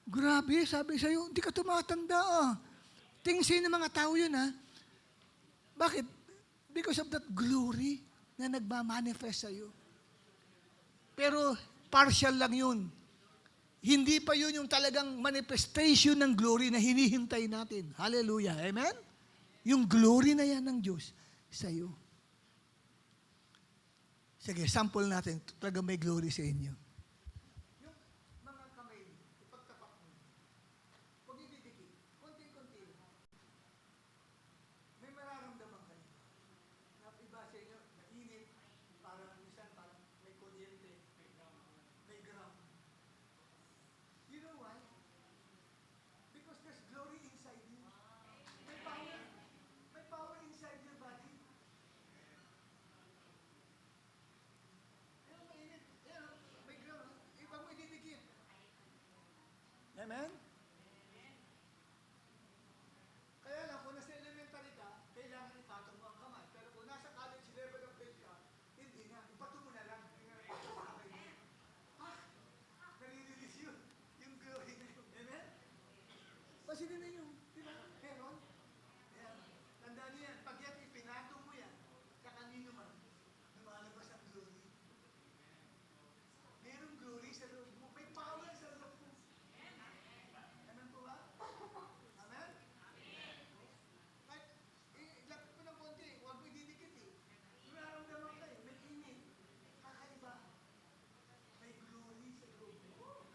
grabe, sabi sa iyo, hindi ka tumatanda. Tingin sa iyo ng mga tao yun, Bakit? Because of that glory na nagmamanifest sa iyo. Pero partial lang yun. Hindi pa yun yung talagang manifestation ng glory na hinihintay natin. Hallelujah. Amen? Yung glory na yan ng Diyos sa iyo. Sige, sample natin. Talagang may glory sa inyo. Yung mga kamay, ipagtapak mo. Huwag ididikit. Konti-konti. May mararamdaman kayo. Na iba sa inyo, mainit. Parang minsan, parang may kuryente. May ground. You know why? Because there's glory inside you. May power inside your body. Amen? Kaya lang, kung nasa elementary ka, kailangan ipatong mo ang kamay. Pero kung nasa college level of faith ka, hindi na. Ipato mo na lang. Nalililis yun. Yung glory na yun. Amen? Pasinin na yun. Di ba? Meron? Ayan. Tandaan niyo yan. Pag yan ipinatong mo yan, sa kanino man, lumalabas ang glory. Merong glory sa loob mo. May power sa loob mo. Amen po ba? Amen? Kahit, lapit mo ng konti, huwag mo ididikit eh. Nararamdaman ka eh, may init. Kakaiba. May glory sa loob mo.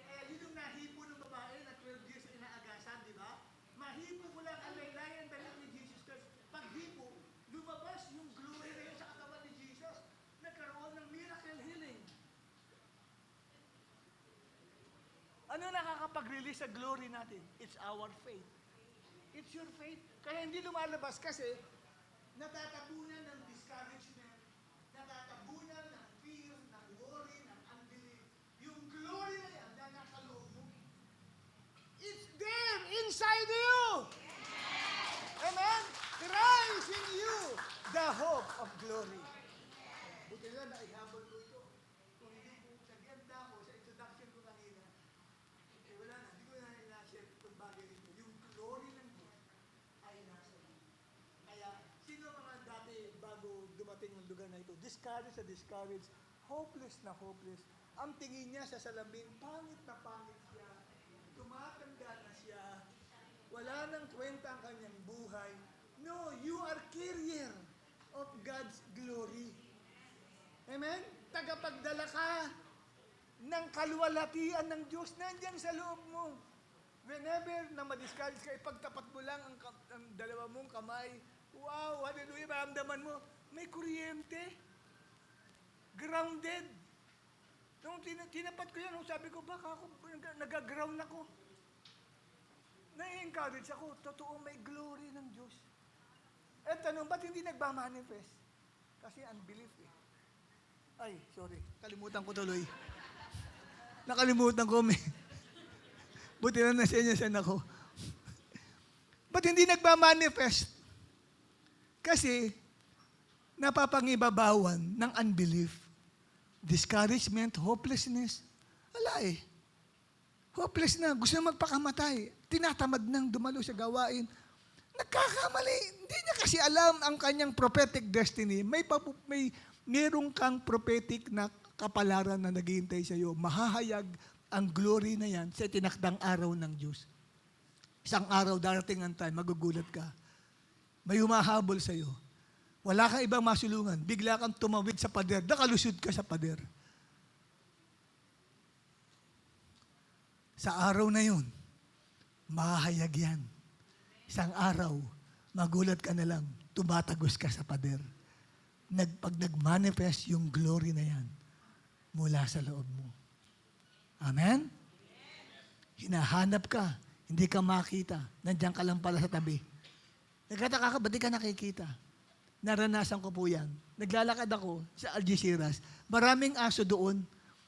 Kaya yun yung nahipo ng babae na 12 years inaagasan, di ba? Mahipo mo lang ang laylayan damit ni Jesus Christ. Pag hipo, lumabas yung glory na yun sa katawan ni Jesus. Nagkaroon ng miracle healing. Ano nakakapag-release sa glory natin? It's our faith. It's your faith. Kaya hindi lumalabas kasi natatabunan ng discouragement, natatabunan ng fear, ng worry, ng unbelief. Yung glory na yan na nasa loob mo. It's there inside you. Amen? Christ in you, the hope of glory. Buti lang na ihabol ko ito. Kung hindi po, nag-ganda ko sa introduction ko kanina, wala na, hindi ko na ina-share itong bagay nito. Yung glory ng Diyos ay nasa iyo. Kaya, sino mga dati bago dumating ng lugar na ito? Discouraged na discouraged, hopeless na hopeless. Ang tingin niya sa salamin, pangit na pangit siya. Tumatanda na siya. Wala nang kwenta ang kanyang buhay. No, you are carrier of God's glory. Amen? Tagapagdala ka ng kaluwalhatian ng Diyos, nandiyan sa loob mo. Whenever na ma-discourage ka, ipagtapat mo lang ang dalawa mong kamay. Wow, hallelujah, maramdaman mo, may kuryente. Grounded. Nung tinapat ko yan, sabi ko, baka ako, nag-ground ako. Na-encourage ako, totoo may glory ng Diyos. At tanong, ba't hindi nagmamanifest? Kasi unbelief eh. Ay, sorry, kalimutan ko tuloy. Nakalimutan ko, may. Buti na nasenyasan ako. Ba't hindi nagmamanifest? Kasi, napapangibabawan ng unbelief, discouragement, hopelessness. Wala eh. Hopeless na, gusto na magpakamatay. Tinatamad nang dumalo sa gawain. Nagkakamali. Hindi niya kasi alam ang kanyang prophetic destiny. Merong kang prophetic na kapalaran na naghihintay sa iyo. Mahahayag ang glory na yan sa tinakdang araw ng Diyos. Isang araw, darating ang time, magugulat ka. May humahabol sa iyo. Wala kang ibang masulungan. Bigla kang tumawid sa pader. Nakalusod ka sa pader. Sa araw na yun, mahahayag yan. Isang araw, magulat ka na lang, tumatagos ka sa pader. Pag nag-manifest yung glory na yan, mula sa loob mo. Amen? Hinahanap ka, hindi ka makita, nandiyan ka lang pala sa tabi. Nagkataka ka, ba't di ka nakikita? Naranasan ko po yan. Naglalakad ako sa Algeciras, maraming aso doon,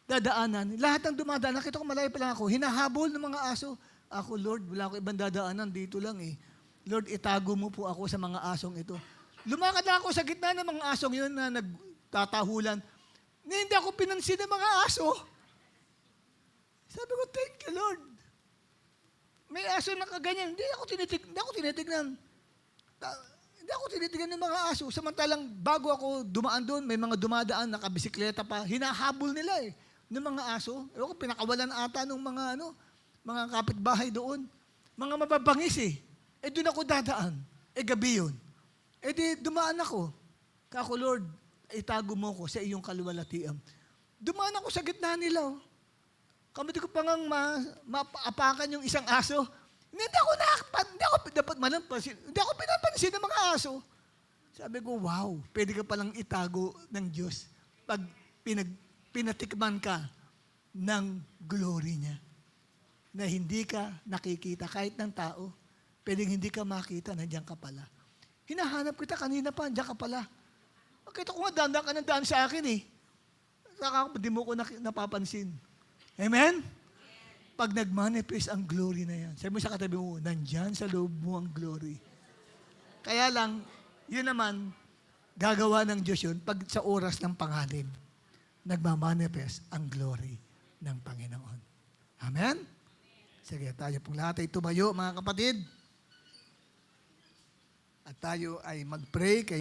dadaanan. Lahat ng dumadaan, nakita ko malayo pa lang ako, hinahabol ng mga aso. Ako, Lord, wala akong ibang dadaanan, dito lang eh. Lord, itago mo po ako sa mga asong ito. Lumakad lang ako sa gitna ng mga asong yun na nagtatahulan. Hindi ako pinansin ng mga aso. Sabi ko, thank you, Lord. May aso na kaganyan. Hindi ako tinitignan. Hindi ako tinitignan ng mga aso. Samantalang bago ako dumaan doon, may mga dumadaan, nakabisikleta pa. Hinahabol nila eh, ng mga aso. Ewan ko, pinakawalan ata ng mga kapitbahay doon. Mga mababangis eh. Eh doon ako dadaan. Eh gabi yun. Eh di dumaan ako. Kako, Lord, itago mo ko sa iyong kaluwalhatian. Dumaan ako sa gitna nila. Oh. Kamati ko pang maapakan yung isang aso. Hindi ako pinapansin ng mga aso. Sabi ko, wow, pwede ka palang itago ng Diyos pag pinatikman ka ng glory niya. Na hindi ka nakikita kahit ng tao. Pwedeng hindi ka makita, nandiyan ka pala. Hinahanap kita kanina pa, nandiyan ka pala. Makita ko nga, daan ka ng daan sa akin eh. Saka di mo ko napapansin. Amen? Pag nag-manifest ang glory na yan, sabi mo sa katabi mo, nandyan sa loob mo ang glory. Kaya lang, yun naman, gagawa ng Diyos yun pag sa oras ng panganib, nagmamanifest ang glory ng Panginoon. Amen? Sige, tayo pong lahat ay tumayo, mga kapatid. At tayo ay mag-pray kay